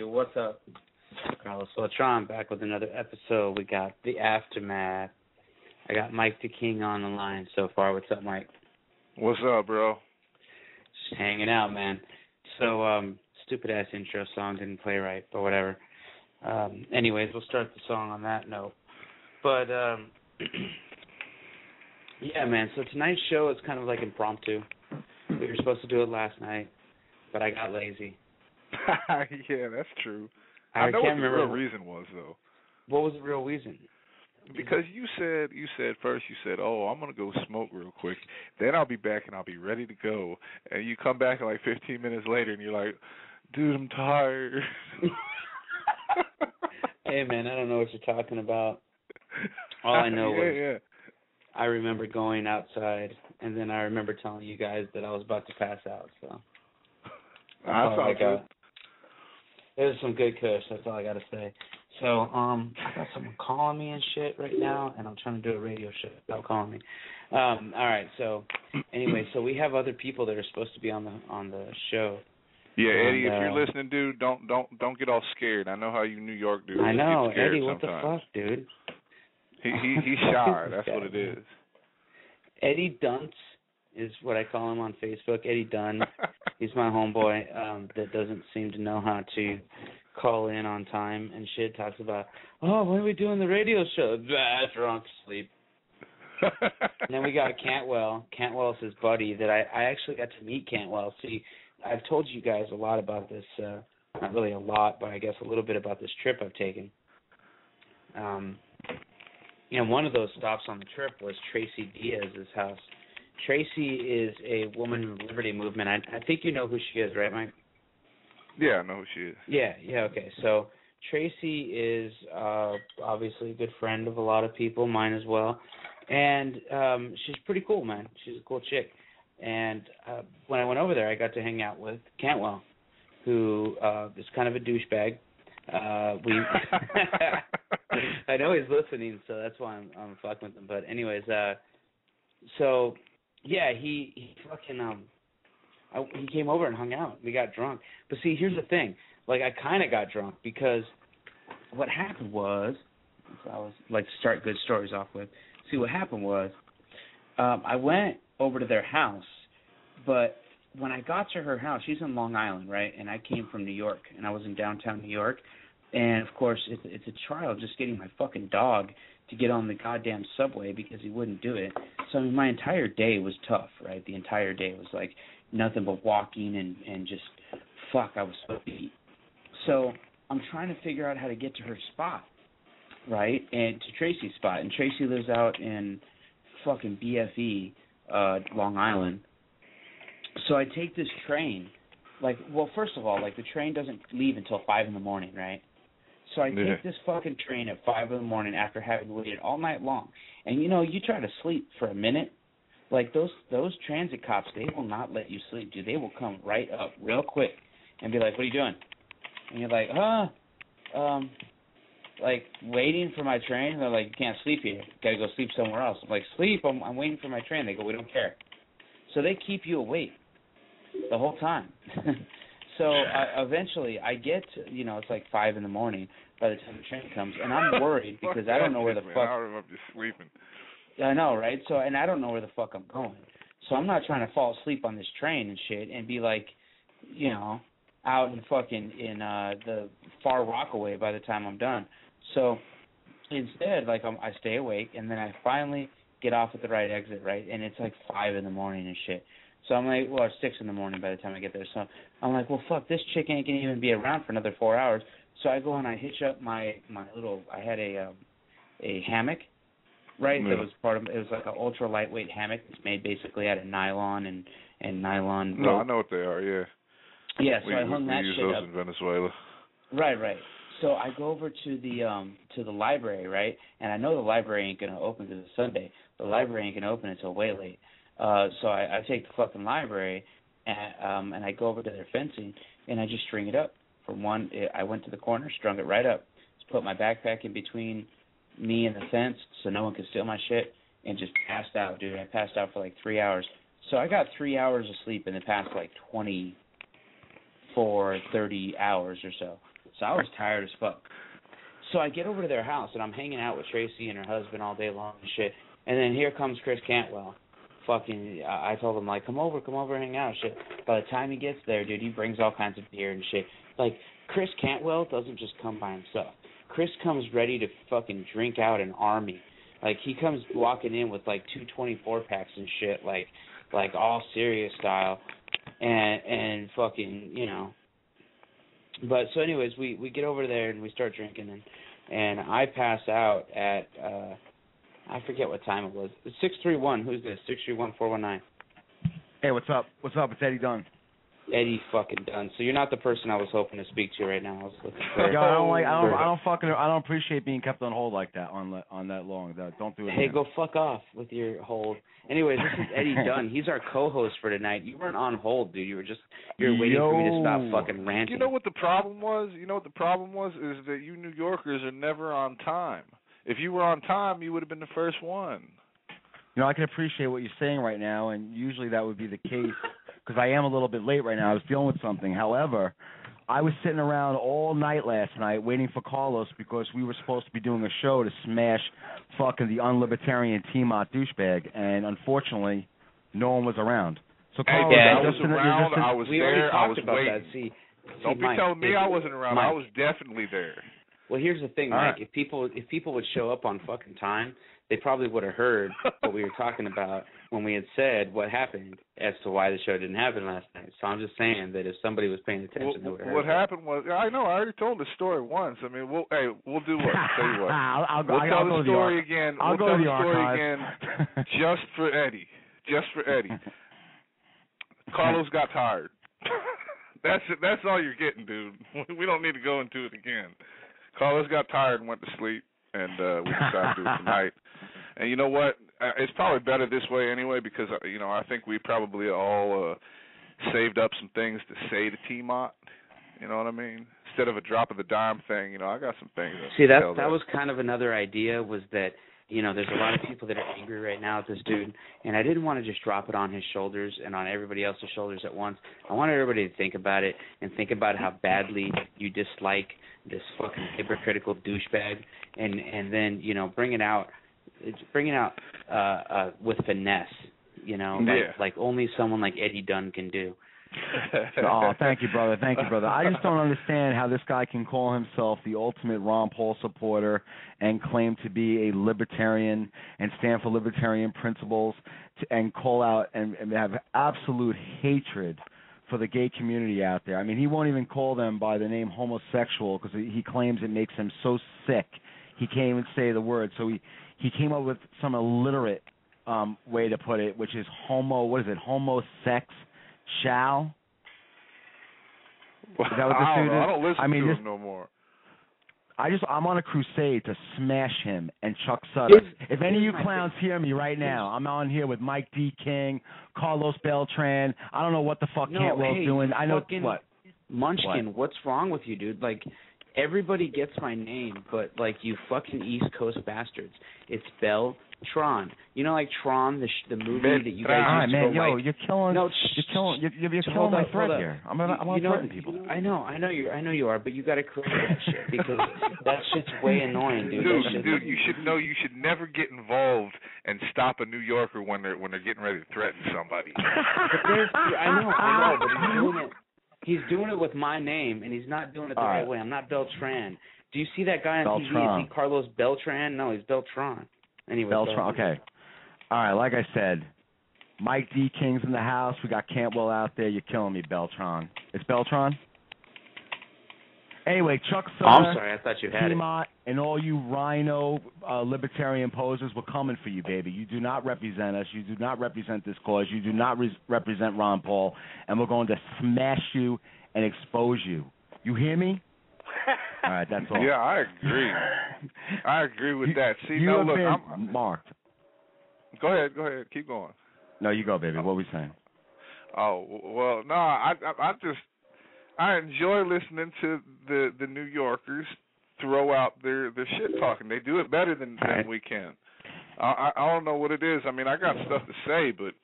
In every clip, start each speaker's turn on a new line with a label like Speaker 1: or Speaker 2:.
Speaker 1: What's up? Carlos Beltran back with another episode. We got the aftermath. I got Mike the King on the line so far. What's up, Mike?
Speaker 2: What's up, bro?
Speaker 1: Just hanging out, man. So, stupid ass intro song didn't play right, but whatever. Anyways, we'll start the song on that note. But yeah, man. So tonight's show is kind of like impromptu. We were supposed to do it last night, but I got lazy.
Speaker 2: Yeah, that's true.
Speaker 1: I
Speaker 2: know
Speaker 1: can't
Speaker 2: what the
Speaker 1: remember
Speaker 2: real reason was, though.
Speaker 1: What was the real reason?
Speaker 2: Because you said first, oh, I'm going to go smoke real quick. Then I'll be back and I'll be ready to go. And you come back like 15 minutes later and you're like, dude, I'm tired.
Speaker 1: Hey, man, I don't know what you're talking about. All I know
Speaker 2: was
Speaker 1: I remember going outside, and then I remember telling you guys that I was about to pass out. So
Speaker 2: I thought good.
Speaker 1: It was some good kush. That's all I got to say. So I got someone calling me and shit right now, and I'm trying to do a radio show without calling me. All right. So anyway, so we have other people that are supposed to be on the show.
Speaker 2: Yeah, Eddie, if you're listening, dude, don't get all scared. I know how you New York dudes
Speaker 1: I know,
Speaker 2: get scared
Speaker 1: Eddie. What
Speaker 2: sometimes.
Speaker 1: the fuck, dude?
Speaker 2: He's shy. That's what it is.
Speaker 1: Eddie Dunce is what I call him on Facebook. Eddie Dunn. He's my homeboy that doesn't seem to know how to call in on time and shit. Talks about, oh, when are we doing the radio show? Drunk, sleep. And then we got Cantwell. Cantwell's his buddy that I actually got to meet Cantwell. See, I've told you guys a lot about this, not really a lot, but I guess a little bit about this trip I've taken. One of those stops on the trip was Tracy Diaz's house. Tracy is a woman in the Liberty Movement. I think you know who she is, right, Mike?
Speaker 2: Yeah, I know who she is.
Speaker 1: Yeah, okay. So Tracy is obviously a good friend of a lot of people, mine as well. And she's pretty cool, man. She's a cool chick. And when I went over there, I got to hang out with Cantwell, who is kind of a douchebag. I know he's listening, so that's why I'm fucking with him. But anyways, so yeah, he fucking he came over and hung out. We got drunk. But see, here's the thing. Like, I kind of got drunk because what happened was, I always like to start good stories off with. See, what happened was, I went over to their house, but when I got to her house, she's in Long Island, right? And I came from New York, and I was in downtown New York. And, of course, it's a trial just getting my fucking dog to get on the goddamn subway because he wouldn't do it. So, I mean, my entire day was tough, right? The entire day was like nothing but walking and just, fuck, I was so beat. So I'm trying to figure out how to get to her spot, right? And to Tracy's spot. And Tracy lives out in fucking BFE, Long Island. So I take this train. Like, well, first of all, like, the train doesn't leave until 5 in the morning, right? So I take this fucking train at 5 in the morning after having waited all night long. And, you know, you try to sleep for a minute. Like, those transit cops, they will not let you sleep, dude. They will come right up real quick and be like, what are you doing? And you're like, like, waiting for my train. And they're like, you can't sleep here. You got to go sleep somewhere else. I'm like, sleep? I'm waiting for my train. They go, we don't care. So they keep you awake the whole time. So eventually I get to, it's like 5 in the morning by the time the train comes, and I'm worried because I don't know where the fuck.
Speaker 2: I'm just sleeping.
Speaker 1: I know, right? So, and I don't know where the fuck I'm going. So I'm not trying to fall asleep on this train and shit and be like, out in fucking the Far Rockaway by the time I'm done. So instead, like, I stay awake, and then I finally get off at the right exit, right? And it's like 5 in the morning and shit. So I'm like, well, it's 6 in the morning by the time I get there. So I'm like, well, fuck, this chick ain't gonna even be around for another 4 hours. So I go and I hitch up my little. I had a hammock, right? That was part of it. Was like an ultra lightweight hammock. It's made basically out of nylon and nylon rope.
Speaker 2: No, I know what they are. Yeah.
Speaker 1: Yeah, so I hung that
Speaker 2: we use
Speaker 1: shit
Speaker 2: those
Speaker 1: up.
Speaker 2: in Venezuela.
Speaker 1: Right. So I go over to the library, right? And I know the library ain't gonna open because it's Sunday. The library ain't gonna open until way late. So I take the fucking library and I go over to their fencing and I just string it up. I went to the corner, strung it right up, just put my backpack in between me and the fence so no one could steal my shit, and just passed out, dude. I passed out for like 3 hours. So I got 3 hours of sleep in the past like 30 hours or so. So I was tired as fuck. So I get over to their house, and I'm hanging out with Tracy and her husband all day long and shit. And then here comes Chris Cantwell. Fucking, I told him, like, come over and hang out and shit. By the time he gets there, dude, he brings all kinds of beer and shit. Like, Chris Cantwell doesn't just come by himself. Chris comes ready to fucking drink out an army. Like, he comes walking in with, like, 2 24-packs and shit, like all serious style. And fucking, you know. But so anyways, we get over there and we start drinking and I pass out at I forget what time it was. 631. Who's this? 631-419.
Speaker 3: Hey, what's up? What's up? It's Eddie Dunn.
Speaker 1: Eddie fucking Dunn. So you're not the person I was hoping to speak to right now. I was looking for.
Speaker 3: Yo, I don't appreciate being kept on hold like that on that long. Don't do it.
Speaker 1: Hey,
Speaker 3: again.
Speaker 1: go fuck off with your hold. Anyways, this is Eddie Dunn. He's our co-host for tonight. You weren't on hold, dude. You're waiting for me to stop fucking ranting.
Speaker 2: You know what the problem was? Is that you New Yorkers are never on time. If you were on time, you would have been the first one.
Speaker 3: You know, I can appreciate what you're saying right now, and usually that would be the case because I am a little bit late right now. I was dealing with something. However, I was sitting around all night last night waiting for Carlos because we were supposed to be doing a show to smash fucking the unlibertarian T-Mott douchebag, and unfortunately, no one was around. So Carlos,
Speaker 2: I was around. I was there. I was waiting.
Speaker 1: See,
Speaker 2: don't be
Speaker 1: Mike,
Speaker 2: telling me I wasn't around.
Speaker 1: Mike,
Speaker 2: I was definitely there.
Speaker 1: Well, here's the thing, Mike. Right. If people would show up on fucking time, they probably would have heard what we were talking about when we had said what happened as to why the show didn't happen last night. So I'm just saying that if somebody was paying attention, they would have heard.
Speaker 2: What happened was, I know, I already told the story once. I mean, we'll do what? Tell you what.
Speaker 3: I'll
Speaker 2: tell the story again.
Speaker 3: I'll
Speaker 2: tell the story
Speaker 3: again
Speaker 2: just for Eddie. Just for Eddie. Carlos got tired. That's all you're getting, dude. We don't need to go into it again. Carlos got tired and went to sleep, and we decided to do it tonight. And you know what? It's probably better this way anyway because, I think we probably all saved up some things to say to T-Mott. You know what I mean? Instead of a drop of the dime thing, I got some things.
Speaker 1: See, that was kind of another idea was that, there's a lot of people that are angry right now at this dude, and I didn't want to just drop it on his shoulders and on everybody else's shoulders at once. I wanted everybody to think about it and think about how badly you dislike this fucking hypocritical douchebag, and then bring it out with finesse, like only someone like Eddie Dunn can do.
Speaker 3: Oh, thank you, brother. I just don't understand how this guy can call himself the ultimate Ron Paul supporter and claim to be a libertarian and stand for libertarian principles and call out and have absolute hatred for the gay community out there. I mean, he won't even call them by the name homosexual because he claims it makes him so sick. He can't even say the word. So he came up with some illiterate way to put it, which is homosex. Shall? Is that what this dude is?
Speaker 2: I don't listen to him no more.
Speaker 3: I'm on a crusade to smash him and Chuck Sutter. If any of you clowns hear me right now, I'm on here with Mike D. King, Carlos Beltran. I don't know what the fuck Cantwell's doing. I know what.
Speaker 1: Munchkin, what's wrong with you, dude? Like, everybody gets my name, but like you fucking East Coast bastards. It's Beltran. Like Tron, the movie that you guys used to
Speaker 3: man,
Speaker 1: go
Speaker 3: you're killing.
Speaker 1: No,
Speaker 3: you're killing my thread here. I'm threatening people.
Speaker 1: I know you are, but you got to correct that shit because that shit's way annoying, dude.
Speaker 2: Dude, you should know you should never get involved and stop a New Yorker when they're getting ready to threaten somebody.
Speaker 1: I know, but he's doing it. He's doing it with my name, and he's not doing it the right way. I'm not Beltran. Do you see that guy on TV? Is he Carlos Beltran? No, he's Beltran. Anyway,
Speaker 3: Beltran. Okay. All right. Like I said, Mike D. King's in the house. We got Cantwell out there. You're killing me, Beltran. It's Beltran? Anyway, Chuck
Speaker 1: Oh, I'm
Speaker 3: Sutter,
Speaker 1: sorry. I thought you had it.
Speaker 3: T-Mott, and all you rhino libertarian posers, we're coming for you, baby. You do not represent us. You do not represent this cause. You do not represent Ron Paul, and we're going to smash you and expose you. You hear me? All right, that's all.
Speaker 2: Yeah, I agree. I agree with that. See,
Speaker 3: you
Speaker 2: now
Speaker 3: have
Speaker 2: look,
Speaker 3: been
Speaker 2: I'm
Speaker 3: marked.
Speaker 2: Go ahead, keep going.
Speaker 3: No, you go, baby. What were we saying?
Speaker 2: Oh well, no, I enjoy listening to the New Yorkers throw out their shit talking. They do it better than we can. I don't know what it is. I mean, I got stuff to say, but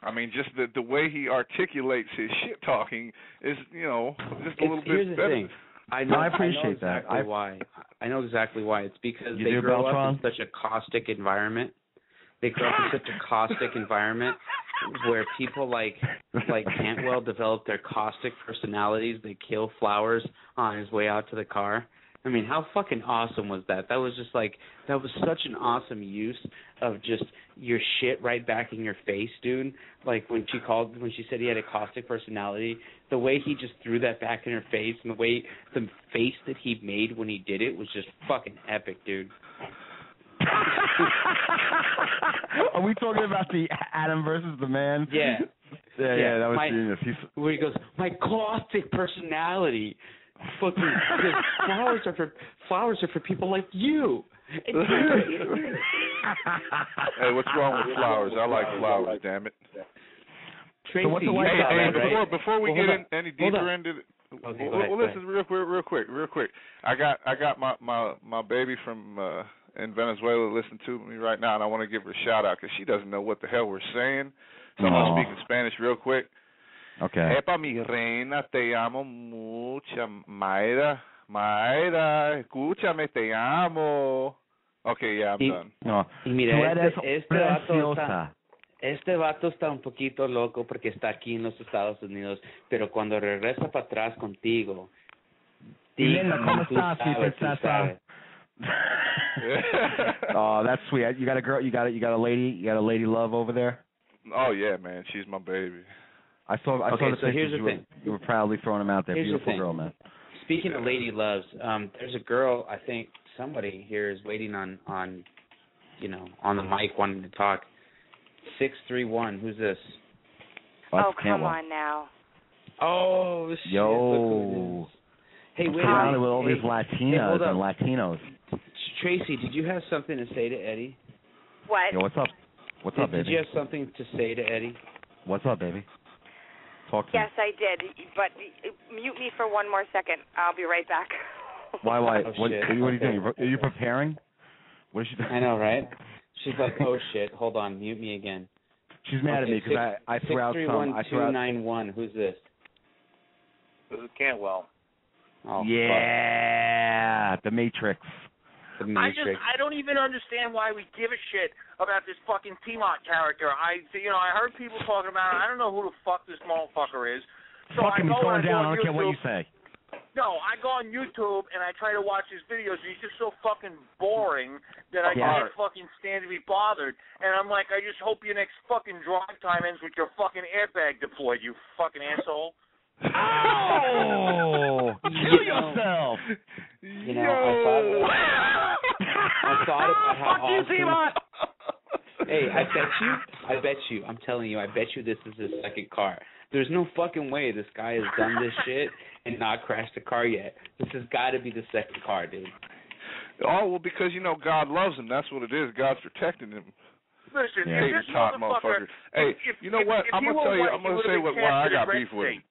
Speaker 2: I mean, just the way he articulates his shit talking is, just a little bit
Speaker 1: here's the
Speaker 2: better.
Speaker 1: Thing. I appreciate
Speaker 3: that.
Speaker 1: Why. I know exactly why. It's because
Speaker 3: you
Speaker 1: they grow
Speaker 3: Beltran?
Speaker 1: up in such a caustic environment. They grow up in such a caustic environment where people like Cantwell develop their caustic personalities. They kill Flowers on his way out to the car. I mean, how fucking awesome was that? That was such an awesome use of just your shit right back in your face, dude. Like when she said he had a caustic personality, the way he just threw that back in her face and the face that he made when he did it was just fucking epic, dude.
Speaker 3: Are we talking about the Adam versus the Man?
Speaker 1: Yeah.
Speaker 3: Yeah, that was genius.
Speaker 1: Where he goes, my caustic personality. Fucking flowers are for people like you.
Speaker 2: Hey, what's wrong with flowers? I like flowers, damn it.
Speaker 1: Tracy,
Speaker 3: so what's the
Speaker 2: before we get any deeper into it, listen real quick. I got my baby from in Venezuela listening to me right now, and I want to give her a shout out because she doesn't know what the hell we're saying. So I'm gonna speak in Spanish real quick.
Speaker 3: Okay.
Speaker 2: Epa, mi reina, te amo mucho, Mayra, escúchame, te amo. Okay, yeah, I'm done.
Speaker 3: No.
Speaker 1: Y mira, este vato está un poquito loco porque está aquí en los Estados Unidos, pero cuando regresa para atrás contigo,
Speaker 3: ¿Cómo estás, princesa? Oh, that's sweet. You got a girl. You got a lady. You got a lady love over there.
Speaker 2: Oh yeah, man, she's my baby.
Speaker 3: I saw the pictures.
Speaker 1: Here's the thing.
Speaker 3: You were proudly throwing them out there.
Speaker 1: Here's
Speaker 3: Beautiful
Speaker 1: the
Speaker 3: girl, man.
Speaker 1: Speaking of lady loves, there's a girl. I think somebody here is waiting on the mic wanting to talk. 631. Who's this?
Speaker 4: Come on now.
Speaker 1: Oh shit.
Speaker 3: Yo.
Speaker 1: Hey, wait.
Speaker 3: Surrounded with all these Latinas and Latinos.
Speaker 1: Tracy, did you have something to say to Eddie?
Speaker 4: What?
Speaker 3: Yo, what's up? What's up, baby?
Speaker 1: Did you have something to say to Eddie?
Speaker 3: What's up, baby? Talk to me.
Speaker 4: Yes, I did, but mute me for one more second. I'll be right back.
Speaker 3: Why?
Speaker 1: Oh,
Speaker 3: what
Speaker 1: shit.
Speaker 3: are you doing? Are you preparing? What is she doing?
Speaker 1: I know, right? She's like, oh shit, hold on, mute me again.
Speaker 3: She's mad at me because I threw out some.
Speaker 1: 631-291. Who's this?
Speaker 5: This is Cantwell.
Speaker 3: Oh, yeah, the Matrix.
Speaker 1: The Matrix.
Speaker 5: I don't even understand why we give a shit about this fucking T-Mont character. I heard people talking about it. I don't know who the fuck this motherfucker is. So
Speaker 3: Fuck him, he's going down. I don't care what you say.
Speaker 5: No, I go on YouTube and I try to watch his videos, and he's just so fucking boring that I can't fucking stand to be bothered. And I'm like, I just hope your next fucking drive time ends with your fucking airbag deployed, you fucking asshole.
Speaker 3: Oh! Kill yourself!
Speaker 1: I thought about how awesome. Hey, I bet you, I'm telling you, I bet you this is his second car. There's no fucking way this guy has done this shit and not crashed a car yet. This has got to be the second car, dude.
Speaker 2: Oh, well, because, God loves him. That's what it is. God's protecting him.
Speaker 5: Listen,
Speaker 2: this motherfucker. Hey, you know what? I'm going to tell you, I'm going to say why I got beef with him.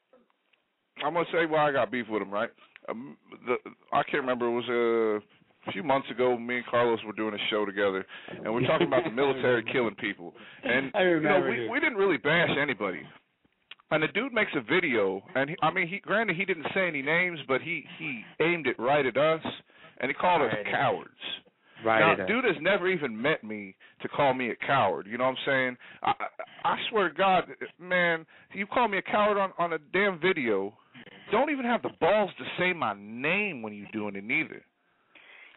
Speaker 2: I'm going to say why I got beef with him, right? I can't remember. It was a few months ago. Me and Carlos were doing a show together, and we're talking about the military killing people. And
Speaker 1: I remember
Speaker 2: we didn't really bash anybody. And the dude makes a video, and granted he didn't say any names, but he aimed it right at us, and he called us cowards. Now, dude has never even met me to call me a coward. You know what I'm saying? I swear to God, man, you call me a coward on a damn video. Don't even have the balls to say my name when you're doing it, neither.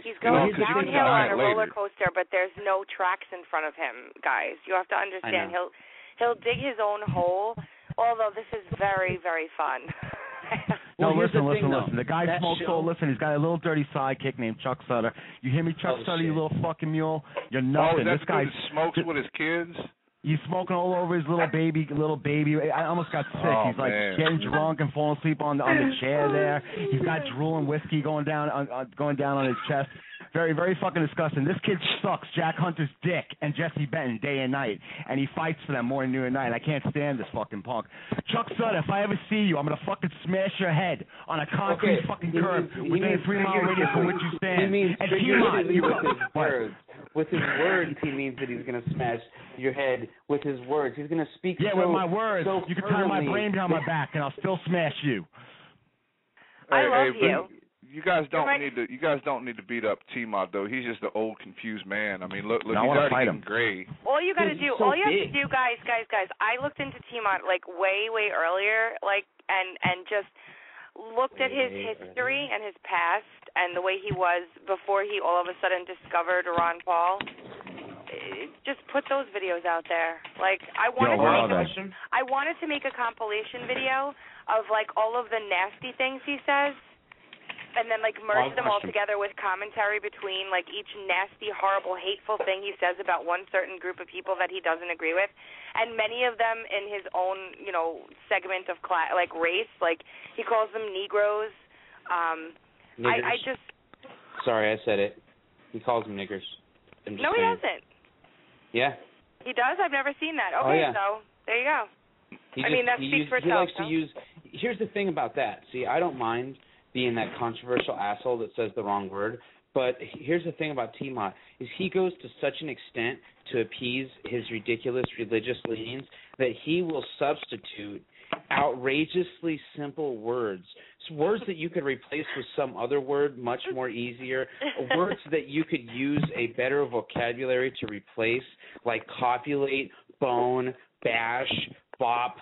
Speaker 4: He's going downhill on a roller coaster, but there's no tracks in front of him, guys. You have to understand. He'll dig his own hole. Although this is very, very fun.
Speaker 3: No,
Speaker 1: Well,
Speaker 3: listen.
Speaker 1: Though.
Speaker 3: The guy smokes all. Listen, he's got a little dirty sidekick named Chuck Sutter. You hear me, Chuck Sutter?
Speaker 1: Shit.
Speaker 3: You little fucking mule. You're nothing.
Speaker 2: This
Speaker 3: guy
Speaker 2: smokes with his kids.
Speaker 3: He's smoking all over his little baby. I almost got sick. He's like getting drunk and falling asleep on the chair there. He's got drool and whiskey going down on his chest. Very, very fucking disgusting. This kid sucks Jack Hunter's dick and Jesse Benton day and night, and he fights for them morning, noon, and night. I can't stand this fucking punk. Chuck Sutter, if I ever see you, I'm gonna fucking smash your head on a concrete fucking curb within a 3-mile radius from which you stand.
Speaker 1: He means
Speaker 3: and
Speaker 1: with his words, he means that he's gonna smash your head with his words. He's gonna speak.
Speaker 3: Yeah, with my words.
Speaker 1: So
Speaker 3: you can tie my brain behind my back, and I'll still smash you.
Speaker 4: I love you.
Speaker 2: You guys don't need to beat up T-Mod though. He's just an old, confused man. I mean, look, he's already getting gray.
Speaker 4: All you got to do, all you have to do, guys. I looked into T-Mod like way earlier, and just looked at his history and his past and the way he was before he all of a sudden discovered Ron Paul. Just put those videos out there. Like I wanted to make a compilation video of like all of the nasty things he says. And then, like, merge them all together with commentary between, like, each nasty, horrible, hateful thing he says about one certain group of people that he doesn't agree with. And many of them in his own, segment of, race. Like, he calls them Negroes. I just...
Speaker 1: Sorry, I said it. He calls them niggers.
Speaker 4: No, he doesn't.
Speaker 1: Yeah.
Speaker 4: He does? I've never seen that. Okay, so there you go. That speaks for itself.
Speaker 1: He likes to use... Here's the thing about that. See, I don't mind being that controversial asshole that says the wrong word. But here's the thing about T-Mod, is he goes to such an extent to appease his ridiculous religious leanings that he will substitute outrageously simple words that you could replace with some other word much more easier, words that you could use a better vocabulary to replace, like copulate, bone, bash, bop,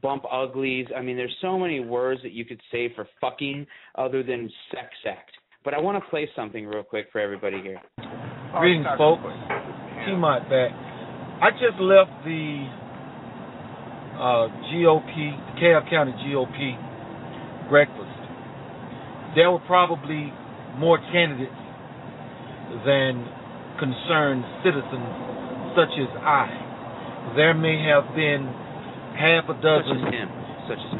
Speaker 1: bump uglies. I mean, there's so many words that you could say for fucking other than sex act. But I want to play something real quick for everybody here.
Speaker 6: Greetings, folks. T-Mod back. I just left the GOP, DeKalb County GOP breakfast. There were probably more candidates than concerned citizens such as I. There may have been half a dozen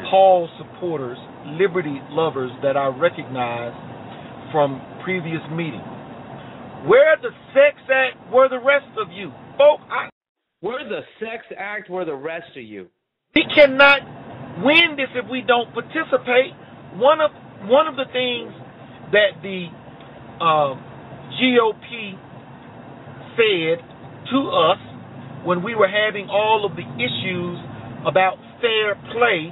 Speaker 6: Paul supporters, liberty lovers that I recognize from previous meetings. Where the sex act were the rest of you? Folks,
Speaker 1: where the sex act were the rest of you?
Speaker 6: We cannot win this if we don't participate. One of the things that the GOP said to us when we were having all of the issues about fair play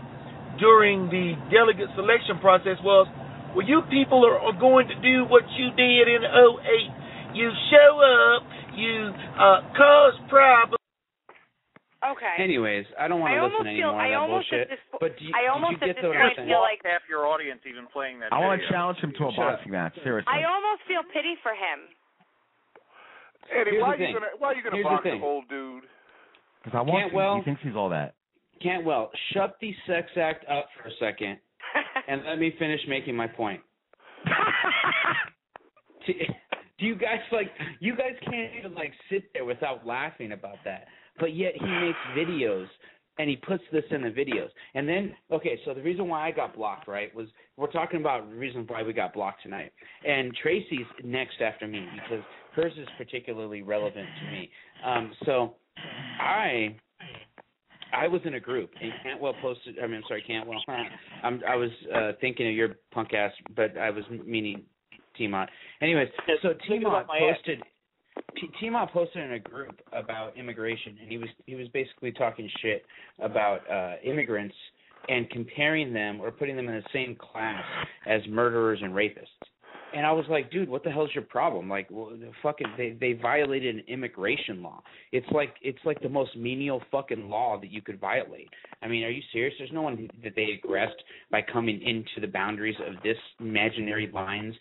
Speaker 6: during the delegate selection process was, well, you people are going to do what you did in 2008. You show up, you cause problems.
Speaker 4: Okay.
Speaker 1: Anyways, I don't want to listen anymore to that bullshit. But did you get the what I'm saying?
Speaker 5: Feel like half your audience even playing that.
Speaker 3: I want to challenge him to a boxing match. Seriously.
Speaker 4: I almost feel pity for him.
Speaker 2: Eddie, why are you gonna box the old dude?
Speaker 3: Because I want to. He thinks he's all that.
Speaker 1: Cantwell, shut the sex act up for a second, and let me finish making my point. Do you guys you guys can't even sit there without laughing about that? But yet he makes videos and he puts this in the videos. And then, okay, so the reason why I got blocked, right, was we're talking about the reason why we got blocked tonight. And Tracy's next after me because hers is particularly relevant to me. So I was in a group, and Cantwell posted. I was thinking of your punk ass, but I was meaning T-Mod. Anyways, so T-Mod posted in a group about immigration, and he was basically talking shit about immigrants and comparing them or putting them in the same class as murderers and rapists. And I was like, dude, what the hell's your problem? Like, well, they violated an immigration law. It's like the most menial fucking law that you could violate. I mean, are you serious? There's no one that they aggressed by coming into the boundaries of this imaginary lines,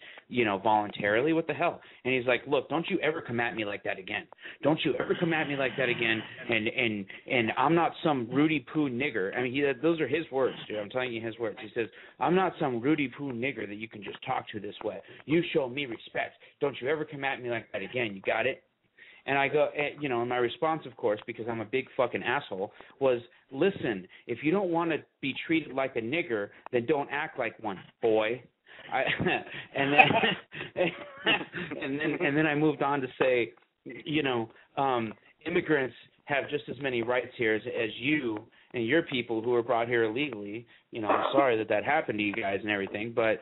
Speaker 1: voluntarily. What the hell? And he's like, look, don't you ever come at me like that again. Don't you ever come at me like that again. And I'm not some Rudy Poo nigger. I mean, those are his words, dude. I'm telling you his words. He says, I'm not some Rudy Poo nigger that you can just talk to this way. You show me respect. Don't you ever come at me like that again. You got it? And I go, and my response, of course, because I'm a big fucking asshole, was, listen, if you don't want to be treated like a nigger, then don't act like one, boy. And then I moved on to say, immigrants have just as many rights here as you and your people who were brought here illegally. I'm sorry that happened to you guys and everything, but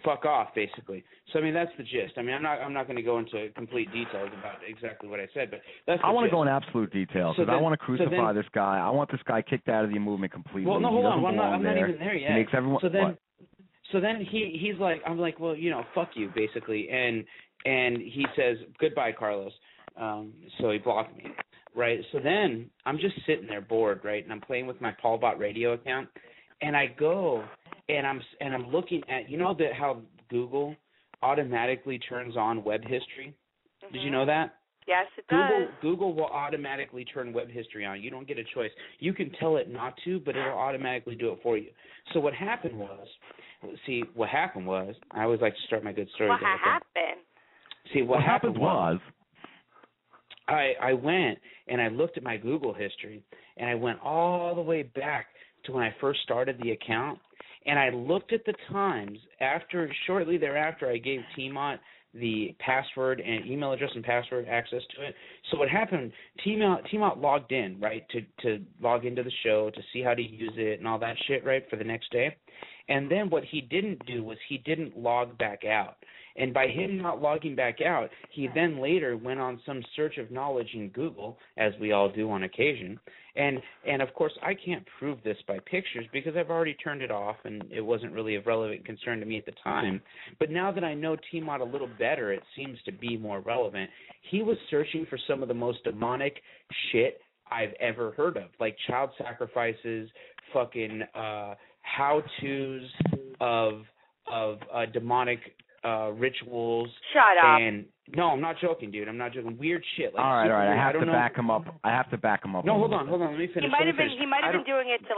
Speaker 1: fuck off, basically. So I mean, that's the gist. I mean, I'm not going to go into complete details about exactly what I said, but that's the
Speaker 3: I want to
Speaker 1: gist.
Speaker 3: go in absolute details because I want to crucify this guy. I want this guy kicked out of the movement completely.
Speaker 1: Well, no, hold on. I'm not even there yet.
Speaker 3: He makes everyone.
Speaker 1: So then he's like, I'm like, well, fuck you, basically, and he says goodbye, Carlos. So he blocked me. Right, so then I'm just sitting there bored, right, and I'm playing with my Paulbot radio account, and I go and I'm looking at how Google automatically turns on web history. Mm-hmm. Did you know that?
Speaker 4: Yes, it does.
Speaker 1: Google will automatically turn web history on. You don't get a choice. You can tell it not to, but it'll automatically do it for you. So what happened was, I always like to start my good stories.
Speaker 4: What happened?
Speaker 1: See, what happened
Speaker 3: was.
Speaker 1: I went and I looked at my Google history, and I went all the way back to when I first started the account, and I looked at the times shortly thereafter I gave T-Mont the password and email address and password access to it. So what happened, T-Mont logged in, right, to log into the show, to see how to use it and all that shit, right, for the next day. And then what he didn't do was he didn't log back out. And by him not logging back out, he then later went on some search of knowledge in Google, as we all do on occasion. And of course, I can't prove this by pictures because I've already turned it off, and it wasn't really of relevant concern to me at the time. But now that I know T-Mont a little better, it seems to be more relevant. He was searching for some of the most demonic shit I've ever heard of, like child sacrifices, fucking how-tos of demonic rituals.
Speaker 4: Shut up.
Speaker 1: And no, I'm not joking, dude. I'm not joking. Weird shit. Like,
Speaker 3: all right. I have to back him up.
Speaker 1: No, hold on. Let me finish.
Speaker 4: He might have been doing it to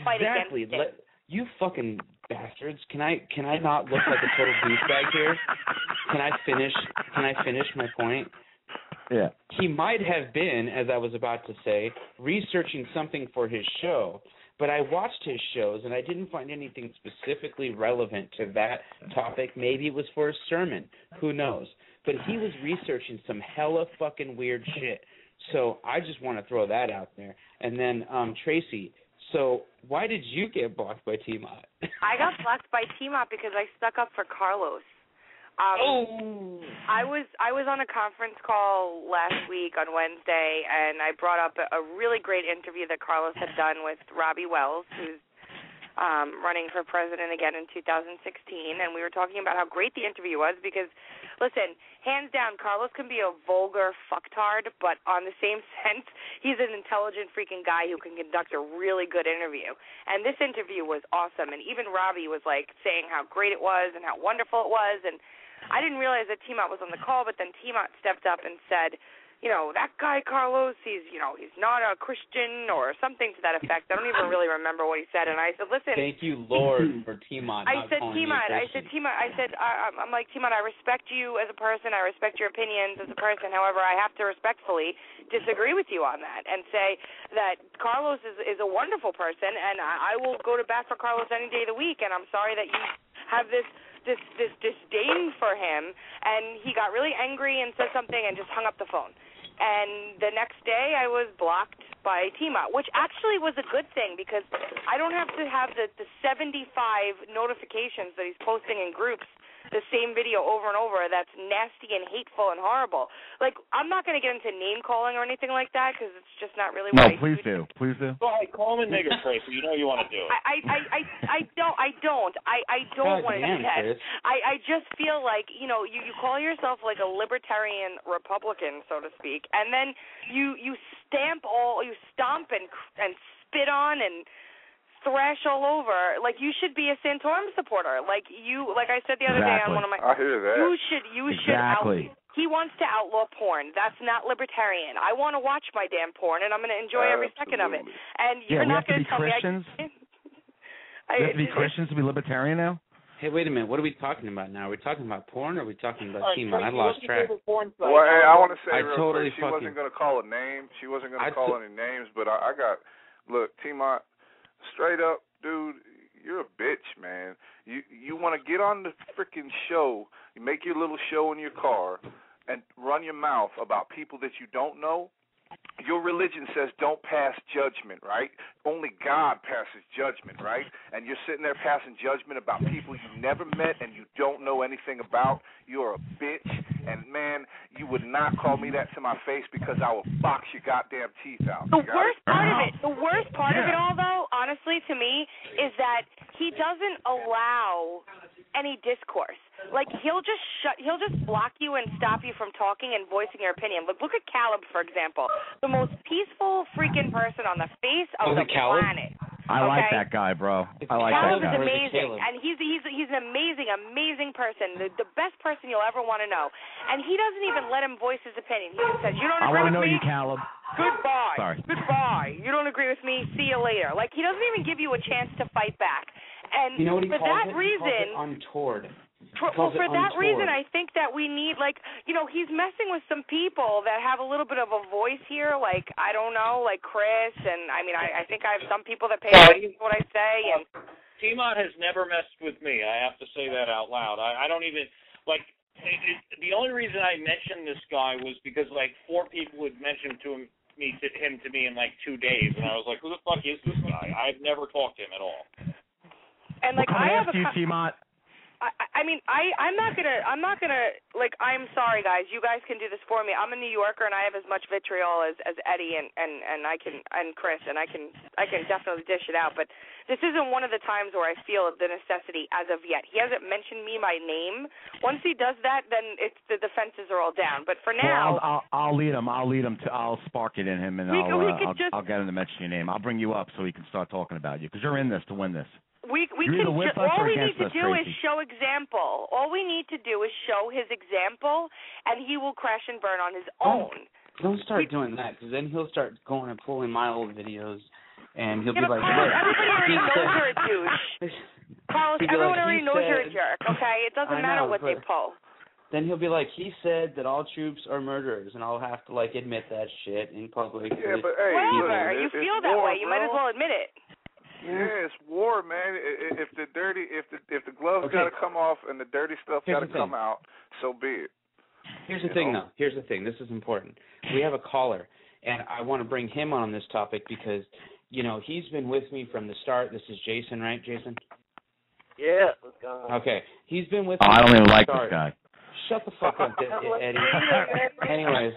Speaker 4: fight against it.
Speaker 1: You fucking bastards. Can I not look like a total douchebag here? Can I finish my point?
Speaker 3: Yeah.
Speaker 1: He might have been, as I was about to say, researching something for his show. But I watched his shows, and I didn't find anything specifically relevant to that topic. Maybe it was for a sermon. Who knows? But he was researching some hella fucking weird shit. So I just want to throw that out there. And then, Tracy, so why did you get blocked by T-Mont?
Speaker 4: I got blocked by T-Mont because I stuck up for Carlos. I was on a conference call last week on Wednesday, and I brought up a really great interview that Carlos had done with Robbie Wells, who's running for president again in 2016, and we were talking about how great the interview was because, listen, hands down, Carlos can be a vulgar fucktard, but on the same sense, he's an intelligent freaking guy who can conduct a really good interview. And this interview was awesome, and even Robbie was, saying how great it was and how wonderful it was, and I didn't realize that T-Mont was on the call, but then T-Mont stepped up and said, that guy Carlos, he's not a Christian or something to that effect. I don't even really remember what he said. And I said, listen.
Speaker 1: Thank you, Lord, for T-Mont.
Speaker 4: I'm like, T-Mont, I respect you as a person. I respect your opinions as a person. However, I have to respectfully disagree with you on that and say that Carlos is a wonderful person, and I will go to bat for Carlos any day of the week. And I'm sorry that you have this disdain for him, and he got really angry and said something and just hung up the phone. And the next day I was blocked by T-Mont, which actually was a good thing because I don't have to have the 75 notifications that he's posting in groups the same video over and over that's nasty and hateful and horrible. Like, I'm not going to get into name calling or anything like that because it's just not really what I
Speaker 3: please do. Please do.
Speaker 5: Go ahead, call him a nigger, Tracy. You know you want to do it.
Speaker 4: I don't want to do that. I just feel like, you know, you call yourself like a libertarian Republican, so to speak, and then you stomp and spit on and thrash all over. Like, you should be a Santorum supporter. Like I said the other day on one of my.
Speaker 2: I hear that.
Speaker 4: You should. He wants to outlaw porn. That's not libertarian. I want to watch my damn porn, and I'm going to enjoy every second of it. And you're not going to tell
Speaker 3: Christians?
Speaker 4: me.
Speaker 3: You have to be Christians to be libertarian now?
Speaker 1: Hey, wait a minute. What are we talking about now? Are we talking about porn or are we talking about T-Mon? I lost track.
Speaker 2: Well, hey, I want to say real
Speaker 1: totally
Speaker 2: quick, she wasn't going to call a name. She wasn't going to call any names, but I got, look, T-Mon, straight up, dude, you're a bitch, man. You want to get on the freaking show, you make your little show in your car, and run your mouth about people that you don't know. Your religion says don't pass judgment, right? Only God passes judgment, right? And you're sitting there passing judgment about people you never met and you don't know anything about. You're a bitch. And, man, you would not call me that to my face because I will box your goddamn teeth out.
Speaker 4: The worst part of it all, though, honestly, to me, is that he doesn't allow any discourse. Like, he'll just block you and stop you from talking and voicing your opinion. Look at Caleb, for example, the most peaceful freaking person on the face of the planet.
Speaker 3: I like that guy, bro. I like
Speaker 4: Caleb
Speaker 3: that guy.
Speaker 4: is amazing, and he's an amazing person, the best person you'll ever want to know. And he doesn't even let him voice his opinion. He just says, "You don't agree with me?
Speaker 3: I want to know you, Caleb."
Speaker 4: Goodbye.
Speaker 3: Sorry.
Speaker 4: Goodbye. You don't agree with me? See you later. Like, he doesn't even give you a chance to fight back. And
Speaker 1: you know what he
Speaker 4: for
Speaker 1: calls
Speaker 4: that
Speaker 1: it?
Speaker 4: reason,
Speaker 1: he calls it untoward.
Speaker 4: Well, for that reason, I think that we need, like, you know, he's messing with some people that have a little bit of a voice here, like, I don't know, like Chris, and, I mean, I think I have some people that pay attention to what I say. And
Speaker 5: T-Mon has never messed with me. I have to say that out loud. I don't even, like, the only reason I mentioned this guy was because, like, 4 people had mentioned him to me in, like, 2 days, and I was like, who the fuck is this guy? I've never talked to him at all.
Speaker 4: And, like, I have
Speaker 3: T-Mon.
Speaker 4: I mean, I'm not gonna, like, I'm sorry, guys. You guys can do this for me. I'm a New Yorker, and I have as much vitriol as Eddie and Chris, and I can definitely dish it out. But this isn't one of the times where I feel the necessity as of yet. He hasn't mentioned me by name. Once he does that, then the defenses are all down. But for now,
Speaker 3: I'll lead him. I'll spark it in him, and I'll get him to mention your name. I'll bring you up so he can start talking about you because you're in this to win this.
Speaker 4: All we need to do is show example. All we need to do is show his example, and he will crash and burn on his own.
Speaker 1: Don't start doing that, because then he'll start going and pulling my old videos, and he'll be like,
Speaker 4: Carlos, everybody already knows you're a douche. Carlos, everyone already knows you're a jerk, okay? It doesn't matter what they pull.
Speaker 1: Then he'll be like, he said that all troops are murderers, and I'll have to, like, admit that shit in public.
Speaker 2: Yeah, but, hey,
Speaker 4: whatever. You feel that way. You might as well admit it.
Speaker 2: Yeah, it's war, man. If the gloves got to come off and the dirty stuff got to come out, so be it.
Speaker 1: Here's the thing, though. Here's the thing. This is important. We have a caller, and I want to bring him on this topic because, you know, he's been with me from the start. This is Jason, right, Jason?
Speaker 7: Yeah. What's going on?
Speaker 1: Okay. He's been with me
Speaker 3: I don't
Speaker 1: from
Speaker 3: even
Speaker 1: the
Speaker 3: like
Speaker 1: start.
Speaker 3: this guy.
Speaker 1: Shut the fuck up, Eddie. Anyways,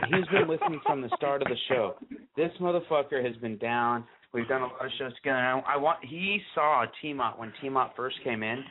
Speaker 1: he's been with me from the start of the show. This motherfucker has been down. We've done a lot of shows together. He saw T-Mont when T-Mont first came in,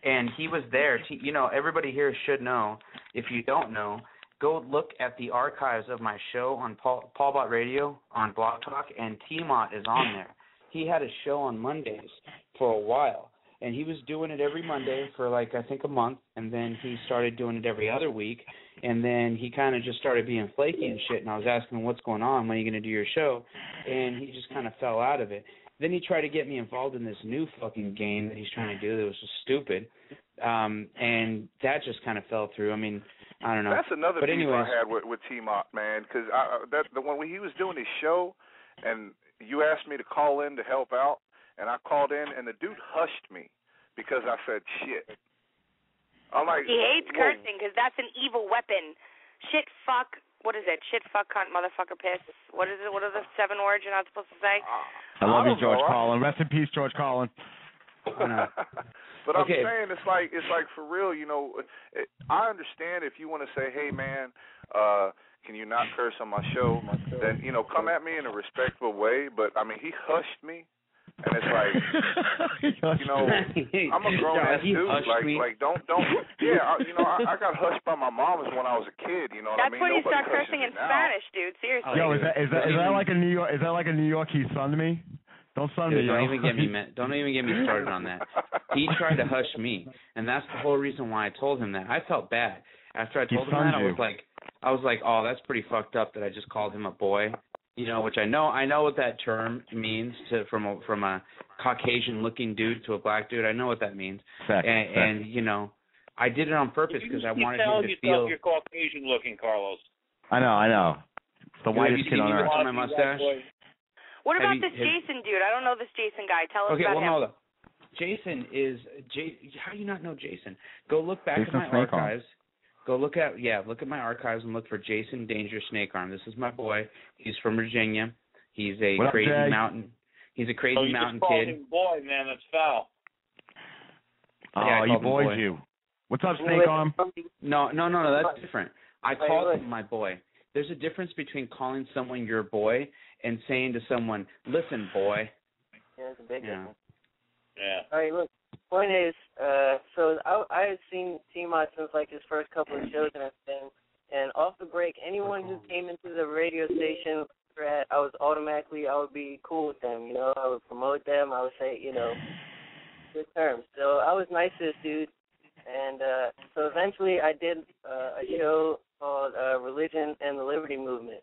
Speaker 1: and he was there. You know, everybody here should know. If you don't know, go look at the archives of my show on Paul Bot Radio on Blog Talk, and T-Mont is on there. He had a show on Mondays for a while, and he was doing it every Monday for, like, I think a month, and then he started doing it every other week, and then he kind of just started being flaky and shit, and I was asking him, what's going on, when are you going to do your show, and he just kind of fell out of it. Then he tried to get me involved in this new fucking game that he's trying to do that was just stupid, and that just kind of fell through. I mean, I don't know.
Speaker 2: That's another
Speaker 1: but
Speaker 2: beef
Speaker 1: anyways,
Speaker 2: I had with T-Mont, man, because when he was doing his show, and you asked me to call in to help out, and I called in, and the dude hushed me because I said shit. I'm like,
Speaker 4: he hates cursing because that's an evil weapon. Shit, fuck. What is it? Shit, fuck, cunt, motherfucker, piss. What is it? What are the 7 words you're not supposed to say?
Speaker 3: I love you, George Carlin. Rest in peace, George Carlin.
Speaker 2: But I'm saying it's like for real, you know. I understand if you want to say, hey man, can you not curse on my show? Then you know, come at me in a respectful way. But I mean, he hushed me, and it's like, you know, I'm a grown ass dude. Like don't. Yeah, you know, I got hushed by my mom when I was a kid. You know what I mean?
Speaker 4: That's when you start cursing in Spanish, dude. Seriously.
Speaker 3: Yo, is that like a New York? Is that like a New York? He sunned me. Don't sun me.
Speaker 1: Don't even get me started on that. He tried to hush me, and that's the whole reason why I told him that. I felt bad after I told him that. I was like, oh, that's pretty fucked up that I just called him a boy. You know, which I know what that term means from a Caucasian-looking dude to a black dude. I know what that means. And you know, I did it on purpose because I wanted him to feel.
Speaker 5: You're Caucasian-looking, Carlos.
Speaker 3: I know. It's the whitest kid on earth.
Speaker 1: My mustache.
Speaker 4: What about this Jason dude? I don't know this Jason guy. Tell us about him.
Speaker 1: Hold up. Jason is how do you not know Jason? Go look back at my archives. Go look at my archives and look for Jason Danger Snakearm. This is my boy. He's from Virginia. He's a crazy mountain. He's a crazy mountain kid.
Speaker 5: Him boy, man, that's foul.
Speaker 3: Oh, you boys, you. What's up, Snakearm?
Speaker 1: No, that's different. I called him my boy. There's a difference between calling someone your boy and saying to someone, listen, boy.
Speaker 7: Yeah, it's a big difference.
Speaker 5: Yeah.
Speaker 7: All right, look, point is, so I had seen T-Mod since, like, his first couple of shows and everything, and off the break, anyone who came into the radio station, I would be cool with them, you know. I would promote them. I would say, you know, good terms. So I was nice to this dude, and so eventually I did a show called Religion and the Liberty Movement.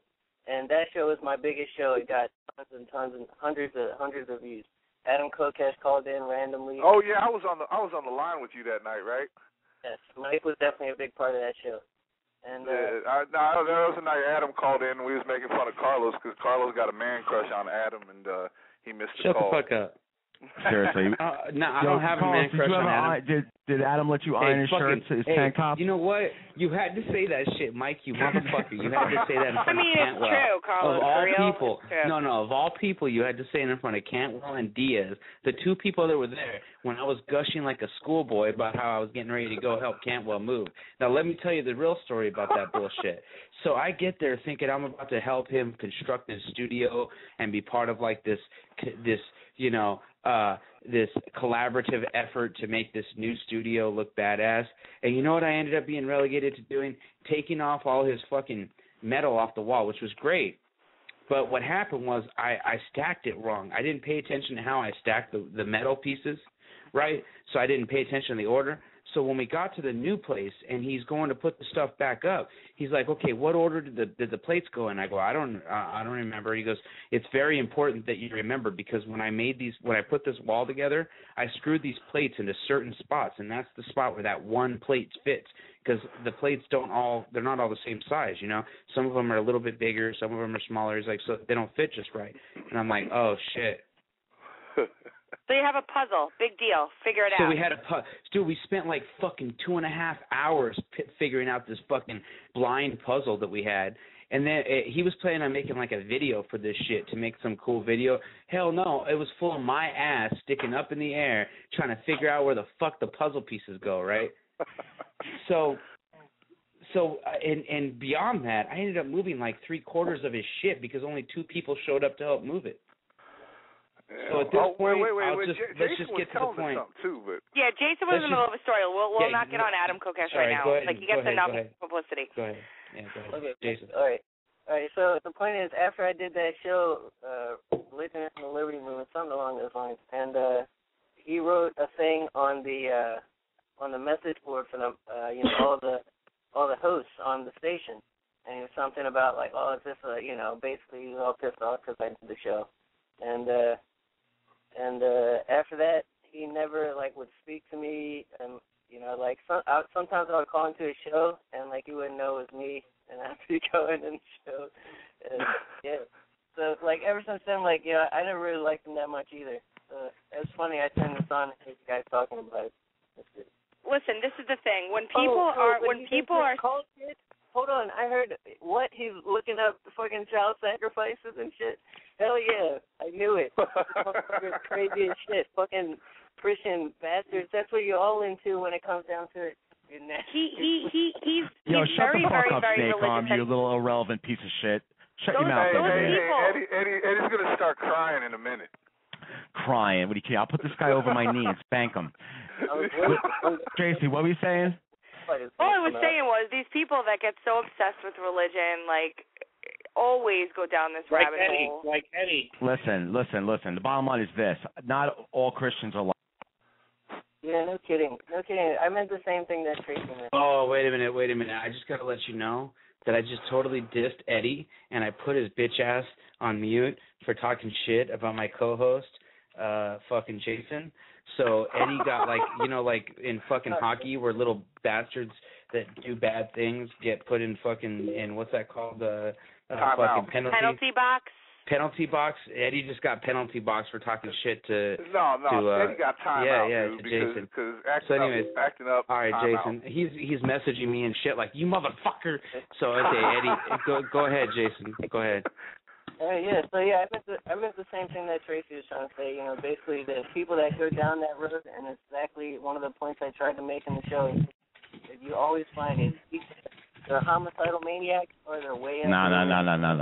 Speaker 7: And that show was my biggest show. It got tons and tons and hundreds of views. Adam Cook has called in randomly.
Speaker 2: Oh yeah, I was on the line with you that night, right?
Speaker 7: Yes, Mike was definitely a big part of that show. And
Speaker 2: there was a night Adam called in and we was making fun of Carlos because Carlos got a man crush on Adam and he missed the call.
Speaker 1: Shut the fuck up.
Speaker 3: Seriously.
Speaker 1: No, I don't have a man crush on Adam.
Speaker 3: Did Adam let you iron his shirts, his tank top?
Speaker 1: You know what? You had to say that shit, Mike, you motherfucker. You had to say that in front of Cantwell.
Speaker 4: It's true, Carlos.
Speaker 1: Of all people. No, of all people, you had to say it in front of Cantwell and Diaz, the two people that were there when I was gushing like a schoolboy about how I was getting ready to go help Cantwell move. Now, let me tell you the real story about that bullshit. So I get there thinking I'm about to help him construct his studio and be part of like this you know, this collaborative effort to make this new studio look badass. And you know what I ended up being relegated to doing? Taking off all his fucking metal off the wall, which was great. But what happened was I stacked it wrong. I didn't pay attention to how I stacked the metal pieces, right? So I didn't pay attention to the order. So when we got to the new place and he's going to put the stuff back up, he's like, okay, what order did the plates go in? I go, I don't remember. He goes, it's very important that you remember because when I put this wall together, I screwed these plates into certain spots, and that's the spot where that one plate fits because the plates they're not all the same size, you know. Some of them are a little bit bigger, some of them are smaller. He's like, so they don't fit just right. And I'm like, oh shit.
Speaker 4: So you have a puzzle. Big deal. Figure it out.
Speaker 1: So we had dude, we spent like fucking 2.5 hours figuring out this fucking blind puzzle that we had. And then he was planning on making like a video for this shit to make some cool video. Hell no, it was full of my ass sticking up in the air trying to figure out where the fuck the puzzle pieces go, right? So and beyond that, I ended up moving like 3/4 of his shit because only 2 people showed up to help move it. So at this point, let's just get to the point.
Speaker 2: Too, but
Speaker 4: yeah, Jason was in the middle of a story. We'll not get on Adam Kokesh right now. Like he gets enough publicity.
Speaker 1: Go ahead. Yeah, go ahead.
Speaker 7: Okay.
Speaker 1: Jason.
Speaker 7: All right. So the point is, after I did that show, Religion and the Liberty Movement, something along those lines, and he wrote a thing on the message board for the all the hosts on the station, and it was something about like, oh, it's just basically he was all pissed off because I did the show, and after that he never like would speak to me, and sometimes I would call into a show and like he wouldn't know it was me, and I'd be going in the show, and yeah. So like ever since then, like I never really liked him that much either. So it's funny I turned this on and hear you guys talking about it. That's good.
Speaker 4: Listen, this is the thing. When people are
Speaker 7: hold on, I heard what he's looking up the fucking child sacrifices and shit. Hell yeah, I knew it. Crazy as shit. Fucking Christian bastards. That's what you're all into when it comes down to it.
Speaker 4: He's
Speaker 3: shut
Speaker 4: very,
Speaker 3: the fuck
Speaker 4: very,
Speaker 3: up,
Speaker 4: very
Speaker 3: Snake Arm,
Speaker 4: religious.
Speaker 3: you little irrelevant piece of shit. Shut your mouth.
Speaker 2: Eddie's gonna start crying in a minute.
Speaker 3: Crying? What do you care? I'll put this guy over my knee and spank him. Tracy, what were you saying?
Speaker 4: All I was saying was these people that get so obsessed with religion, like, always go down this rabbit hole.
Speaker 5: Like Eddie.
Speaker 3: Listen. The bottom line is this. Not all Christians are like.
Speaker 7: Yeah, no kidding. I meant the same thing that Tracy meant.
Speaker 1: Oh, wait a minute. I just got to let you know that I just totally dissed Eddie, and I put his bitch ass on mute for talking shit about my co-host, fucking Jason. So Eddie got, like, like in fucking hockey where little bastards that do bad things get put in fucking, what's that called? Fucking
Speaker 4: penalty box.
Speaker 1: Penalty box. Eddie just got penalty box for talking shit to.
Speaker 2: No. Eddie got time out, dude,
Speaker 1: Jason.
Speaker 2: Because acting up.
Speaker 1: All right, Jason.
Speaker 2: Out.
Speaker 1: He's messaging me and shit like, you motherfucker. So okay, Eddie, go ahead, Jason. Go ahead.
Speaker 7: I meant the same thing that Tracy was trying to say. Basically the people that go down that road, and it's exactly one of the points I tried to make in the show. That you always find it. They're homicidal maniacs, or they're way.
Speaker 3: No.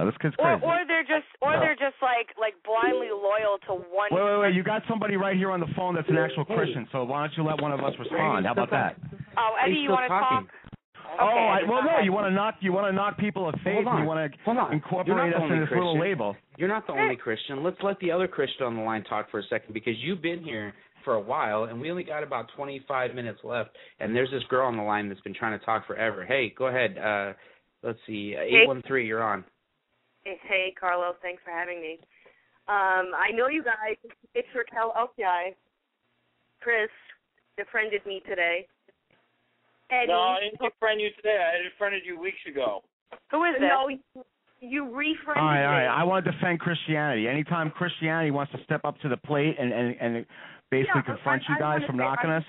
Speaker 3: This kid's crazy.
Speaker 4: Or they're just like blindly loyal to one.
Speaker 3: Wait. You got somebody right here on the phone that's an actual Christian. So why don't you let one of us respond? How about that?
Speaker 4: Oh, Eddie, you want to talk?
Speaker 3: Okay, you want to knock people of faith. And you want to incorporate us in this little label.
Speaker 1: You're not the only Christian. Let's let the other Christian on the line talk for a second, because you've been here for a while, and we only got about 25 minutes left, and there's this girl on the line that's been trying to talk forever. Hey, go ahead. Let's see, 813, you're on.
Speaker 8: Hey, Carlos, thanks for having me. I know you guys. It's Raquel LPI. Chris befriended me today. Eddie.
Speaker 5: No, I didn't befriend you today. I befriended you weeks ago.
Speaker 8: Who is this? No, you refriended me.
Speaker 3: All right. I want to defend Christianity. Anytime Christianity wants to step up to the plate and basically confront you guys from knocking us.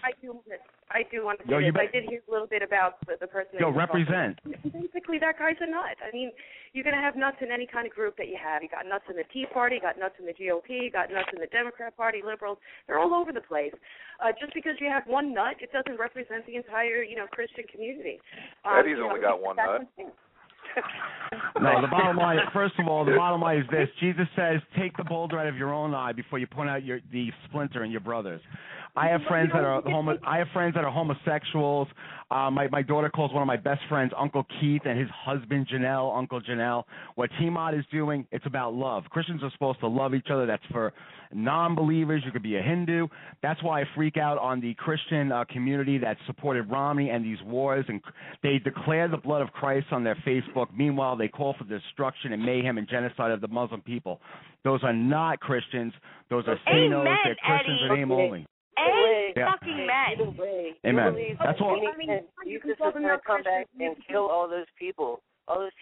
Speaker 8: I do want to say this. I did hear a little bit about the person.
Speaker 3: Represent.
Speaker 8: Basically, that guy's a nut. I mean, you're going to have nuts in any kind of group that you have. You got nuts in the Tea Party, you got nuts in the GOP, you got nuts in the Democrat Party, liberals. They're all over the place. Just because you have one nut, it doesn't represent the entire, Christian community.
Speaker 2: Eddie's only got one nut.
Speaker 3: No, the bottom line. First of all, the bottom line is this: Jesus says, "Take the boulder out of your own eye before you point out the splinter in your brother's." I have friends that are homosexuals. My daughter calls one of my best friends Uncle Keith, and his husband Janelle, Uncle Janelle. What T-Mod is doing, it's about love. Christians are supposed to love each other. That's for non-believers. You could be a Hindu. That's why I freak out on the Christian community that supported Romney and these wars, and they declare the blood of Christ on their Facebook. Meanwhile, they call for the destruction and mayhem and genocide of the Muslim people. Those are not Christians. Those are Sanos. They're Christians in name only.
Speaker 4: Fucking men.
Speaker 3: Amen. That's all.
Speaker 7: You just going to come back and kill all those people, those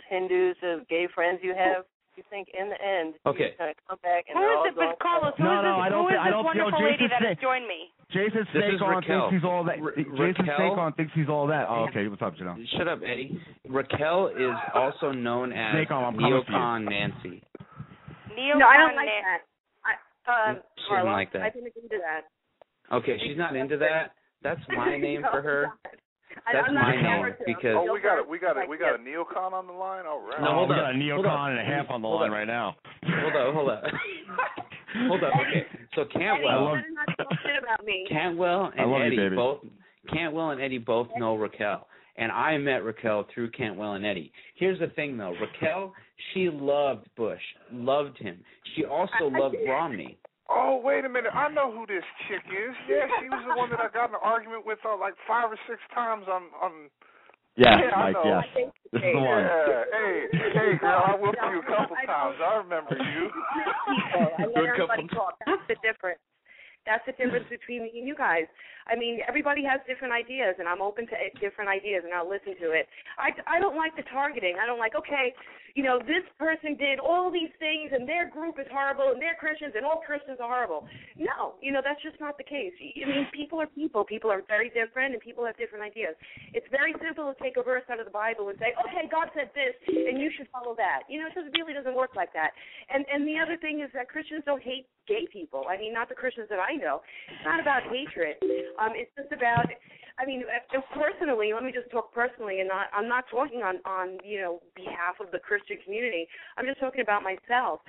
Speaker 7: Hindus, those gay friends you have. You think in the end, you're going to come back and
Speaker 4: Who is this wonderful lady that has joined me?
Speaker 3: Jason Snake-On thinks he's all that. Jason Snake-On thinks he's all that. Oh, okay. What's up, Janelle?
Speaker 1: Shut up, Eddie. Raquel is also known as Neocon Nancy.
Speaker 8: No, I don't like that.
Speaker 1: She doesn't like that.
Speaker 8: I didn't agree to that.
Speaker 1: Okay, she's not into that. That's my name for her. That's my name because.
Speaker 2: Oh, we got a neocon on the line. All right.
Speaker 3: No, we got a neocon and a half on the line right now.
Speaker 1: Hold up. Okay, so Cantwell and Eddie both know Raquel, and I met Raquel through Cantwell and Eddie. Here's the thing, though. Raquel, she loved Bush, loved him. She also loved Romney.
Speaker 2: Oh, wait a minute. I know who this chick is. Yeah, she was the one that I got in an argument with like 5 or 6 times on
Speaker 3: Yeah, Mike, yes. This is the one.
Speaker 2: Hey, girl, I whooped you a couple times. I remember you.
Speaker 8: I let everybody talk. That's the difference. That's the difference between me and you guys. I mean, everybody has different ideas, and I'm open to different ideas, and I'll listen to it. I don't like the targeting. I don't like, okay, you know, this person did all these things, and their group is horrible, and they're Christians, and all Christians are horrible. No, you know, that's just not the case. I mean, people are people. People are very different, and people have different ideas. It's very simple to take a verse out of the Bible and say, okay, God said this, and you should follow that. You know, it really doesn't work like that. And the other thing is that Christians don't hate gay people. I mean, not the Christians that I know. It's not about hatred. It's just about, I mean, personally, let me just talk personally, and I'm not talking on you know, behalf of the Christian community. I'm just talking about myself.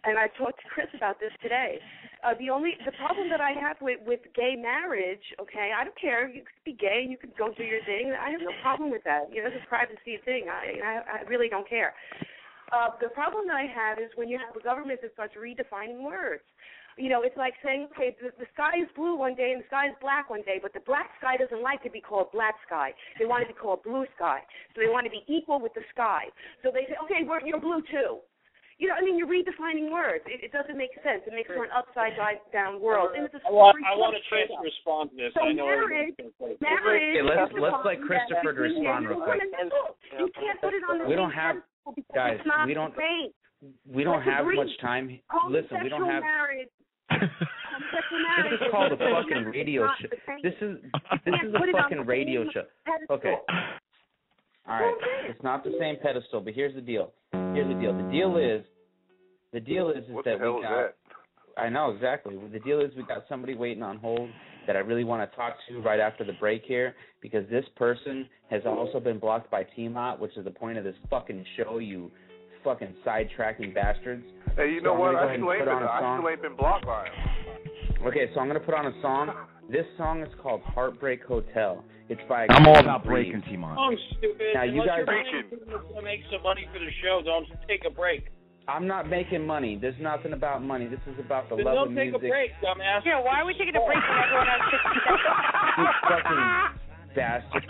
Speaker 8: And I talked to Chris about this today. The problem that I have with gay marriage, okay, I don't care. You could be gay and you could go do your thing. I have no problem with that. You know, it's a privacy thing. I really don't care. The problem that I have is when you have a government that starts redefining words. You know, it's like saying, okay, the sky is blue one day and the sky is black one day, but the black sky doesn't like to be called black sky. They want to be called blue sky. So they want to be equal with the sky. So they say, okay, you're blue too. You know, I mean, you're redefining words. It doesn't make sense. It makes for an upside-down world. And it's
Speaker 5: I want a chance to respond to this.
Speaker 8: So
Speaker 5: I know
Speaker 8: marriage.
Speaker 1: Okay, let's let Christopher to respond real quick.
Speaker 8: You can't put it on the
Speaker 1: We don't have, guys. We don't have much time. Listen, we don't have. This is called a fucking radio show. This is a fucking radio show. Okay. All right. It's not the same pedestal, but here's the deal. The deal is
Speaker 2: what
Speaker 1: that
Speaker 2: the hell
Speaker 1: we got.
Speaker 2: Is that?
Speaker 1: I know exactly. The deal is we got somebody waiting on hold that I really want to talk to right after the break here, because this person has also been blocked by T-Mot, which is the point of this fucking show, you fucking sidetracking bastards.
Speaker 2: Hey, you know what? I still ain't been blocked by him.
Speaker 1: Okay, so I'm going to put on a song. This song is called Heartbreak Hotel. It's by
Speaker 3: I'm all about breaking, T-Mot.
Speaker 5: Oh, stupid.
Speaker 1: Now, you guys
Speaker 5: to make some money for the show, don't take a break.
Speaker 1: I'm not making money. There's nothing about money. This is about the love of music.
Speaker 5: Don't take a break, dumbass.
Speaker 4: Yeah, why are we taking a break when everyone has 60 seconds?
Speaker 1: You fucking bastard.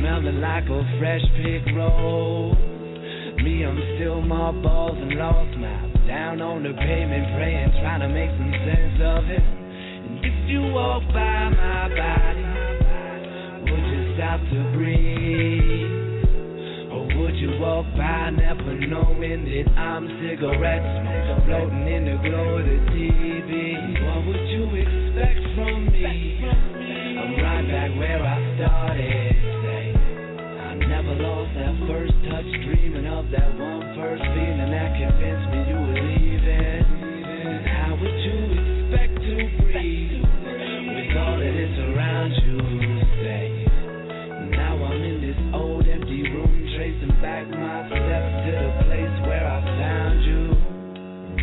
Speaker 9: Smelling like a fresh pick roll. Me, I'm still my balls and lost mouth. Down on the pavement praying, trying to make some sense of it. And if you walk by my body, would you stop to breathe? Or would you walk by never knowing that I'm cigarette smoke floating in the glow of the TV? What would you expect from me? I'm right back where I started. Never lost that first touch, dreaming of that one first feeling that convinced me you were leaving. And how would you expect to breathe with all that is around you? Say, now I'm in this old empty room, tracing back my steps to the place where I found you.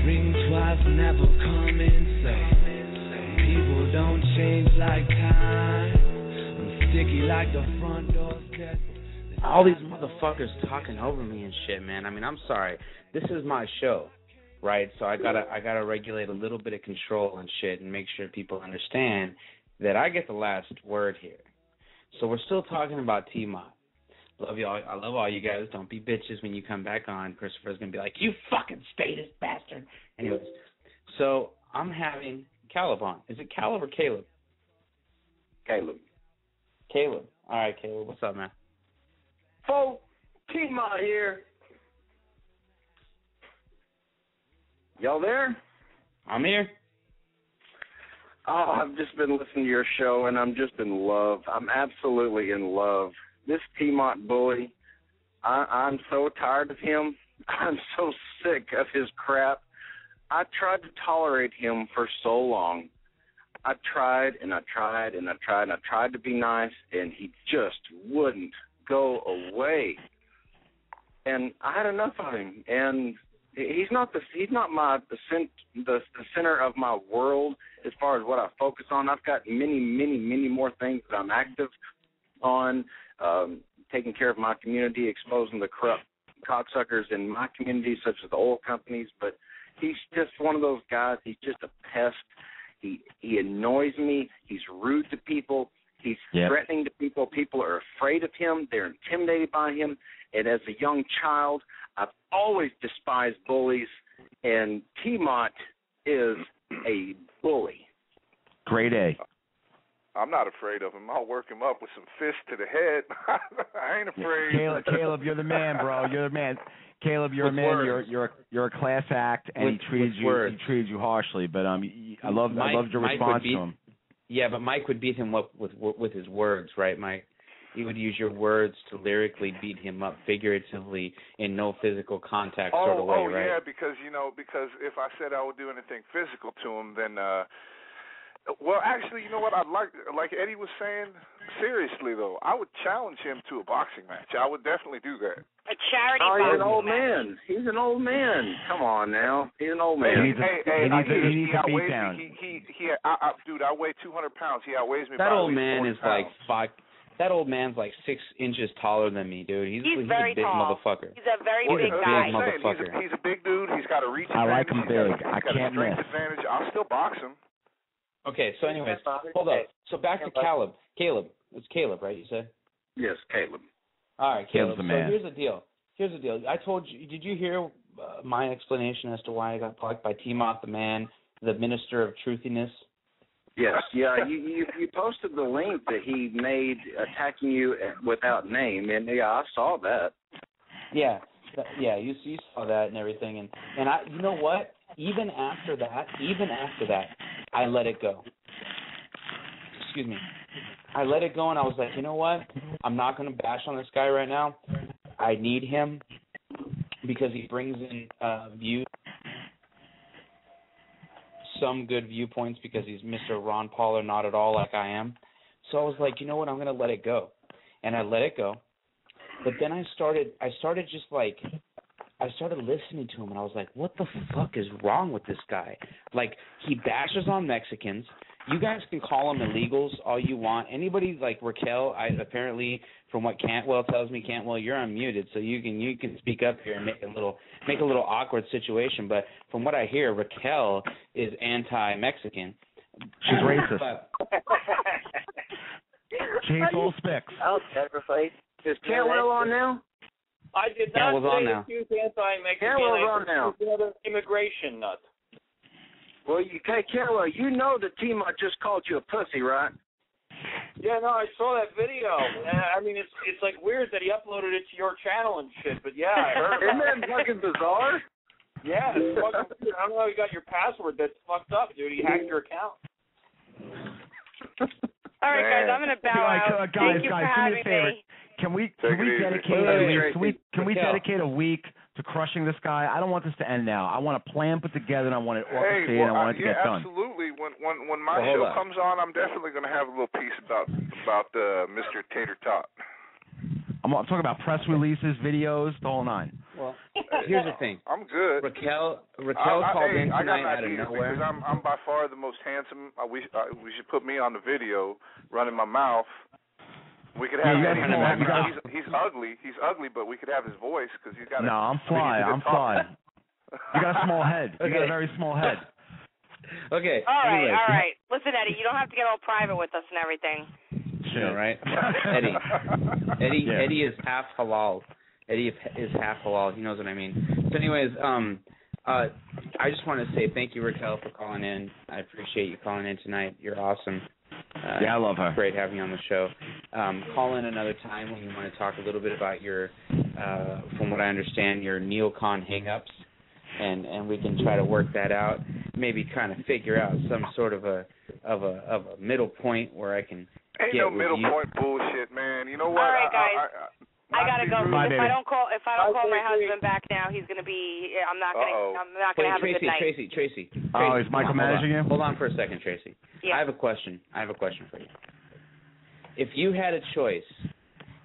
Speaker 9: Ring twice, never come in. Say, people don't change like time. I'm sticky like the front door steps.
Speaker 1: All these motherfuckers talking over me and shit, man. I mean, I'm sorry. This is my show, right? So I gotta regulate a little bit of control and shit and make sure people understand that I get the last word here. So we're still talking about T-Mot. Love y'all. I love all you guys. Don't be bitches when you come back on. Christopher's gonna be like, you fucking statist bastard. Anyways, so I'm having Caleb on. Is it Caleb or Caleb? Caleb. All right, Caleb. What's up, man?
Speaker 10: Folks, T-Mot here. Y'all there?
Speaker 1: I'm here.
Speaker 10: Oh, I've just been listening to your show, and I'm just in love. I'm absolutely in love. This T-Mot bully, I'm so tired of him. I'm so sick of his crap. I tried to tolerate him for so long. I tried and I tried and I tried and I tried to be nice, and he just wouldn't go away. And I had enough of him. And he's not the center of my world as far as what I focus on. I've got many more things that I'm active on, taking care of my community, exposing the corrupt cocksuckers in my community, such as the oil companies. But He's just one of those guys. He's just a pest. He annoys me. He's rude to people. He's threatening to people. People are afraid of him. They're intimidated by him. And as a young child, I've always despised bullies, and T-Mont is a bully.
Speaker 3: Grade A.
Speaker 2: I'm not afraid of him. I'll work him up with some fists to the head. I ain't afraid.
Speaker 3: Caleb, you're the man, bro. You're the man. Caleb, you're a man. You're a class act, and he treated you harshly. But I loved your response to him.
Speaker 1: Yeah, but Mike would beat him up with his words, right, Mike? You would use your words to lyrically beat him up, figuratively, in no physical contact sort of way, right?
Speaker 2: Yeah, because if I said I would do anything physical to him, then well, actually, you know what? I'd like Eddie was saying, seriously though, I would challenge him to a boxing match. I would definitely do that.
Speaker 4: A charity boxing
Speaker 10: He's an old man. He's an old man. Come on now. He's an old man.
Speaker 3: He needs a beat down.
Speaker 2: Dude, I weigh 200 pounds. He outweighs me
Speaker 1: that
Speaker 2: by
Speaker 1: old man
Speaker 2: 40
Speaker 1: is
Speaker 2: pounds.
Speaker 1: like that old man's like 6 inches taller than me, dude. He's
Speaker 4: very
Speaker 1: a big
Speaker 4: tall.
Speaker 1: motherfucker.
Speaker 4: He's a very big guy.
Speaker 2: He's a big dude. He's got a reach
Speaker 3: I like
Speaker 2: advantage.
Speaker 3: him big.
Speaker 2: He's got a strength advantage. I'll still box him.
Speaker 1: Okay, so anyways, hold up. So back to Caleb. Caleb. It's Caleb, right, you said?
Speaker 10: Yes, Caleb.
Speaker 1: All right, Caleb.
Speaker 3: Caleb's the man.
Speaker 1: So here's the deal. I told you, did you hear my explanation as to why I got plucked by T-Mont, the man, the minister of truthiness?
Speaker 10: Yes, yeah. You posted the link that he made attacking you without name, and yeah, I saw that.
Speaker 1: Yeah, you saw that and everything, and I, you know what? Even after that, I let it go. Excuse me. I let it go, and I was like, you know what? I'm not going to bash on this guy right now. I need him because he brings in views, some good viewpoints, because he's Mr. Ron Paul or not at all like I am. So I was like, you know what? I'm going to let it go, and I let it go. But then I started listening to him, and I was like, what the fuck is wrong with this guy? Like, he bashes on Mexicans. You guys can call them illegals all you want. Anybody like Raquel, apparently, from what Cantwell tells me, Cantwell, you're unmuted, so you can speak up here and make a little awkward situation. But from what I hear, Raquel is anti-Mexican.
Speaker 3: She's racist. She hates all spicks.
Speaker 7: I'll sacrifice.
Speaker 10: Is Cantwell on now?
Speaker 5: I did not say accuse anti-Mexican.
Speaker 10: Cantwell's on now.
Speaker 5: Another immigration nut.
Speaker 10: Well, Cantwell, you know that T-Mont just called you a pussy, right?
Speaker 5: Yeah, no, I saw that video. I mean, it's like weird that he uploaded it to your channel and shit, but yeah, I heard
Speaker 10: Isn't that fucking bizarre?
Speaker 5: Yeah, it's fucking weird. I don't know how you got your password. That's fucked up, dude. He hacked your account.
Speaker 4: All right, guys, I'm going to bow out. Thank you for having me.
Speaker 3: Can we dedicate a week to crushing this guy? I don't want this to end now. I want a plan put together, and I want it orchestrated, and I want it to get done.
Speaker 2: Absolutely. When my show comes on, I'm definitely going to have a little piece about Mr. Tater Tot.
Speaker 3: I'm talking about press releases, videos, the whole nine.
Speaker 1: Well, here's the thing.
Speaker 2: I'm good.
Speaker 1: Raquel called in tonight out of nowhere.
Speaker 2: Because I'm by far the most handsome. We should put me on the video running my mouth. We could have he's ugly. He's ugly, but we could have his voice because he's got.
Speaker 3: No, I'm fly. You got a small head. You got a very small head.
Speaker 1: Okay.
Speaker 4: All right. Listen, Eddie, you don't have to get all private with us and everything.
Speaker 1: Sure, right? Eddie is half halal. Eddie is half halal. He knows what I mean. So, anyways, I just want to say thank you, Raquel, for calling in. I appreciate you calling in tonight. You're awesome.
Speaker 3: I love her.
Speaker 1: Great having you on the show. Call in another time when you want to talk a little bit about your, from what I understand, your neocon hang-ups, and we can try to work that out. Maybe trying to figure out some sort of a middle point where I can.
Speaker 2: Ain't no middle point bullshit, man. You know what?
Speaker 4: All right, guys. I gotta go. If I don't call my husband back now, he's gonna be. I'm not gonna have a good night.
Speaker 1: Tracy.
Speaker 3: Oh, is Michael managing you?
Speaker 1: Hold on for a second, Tracy.
Speaker 4: Yeah.
Speaker 1: I have a question for you. If you had a choice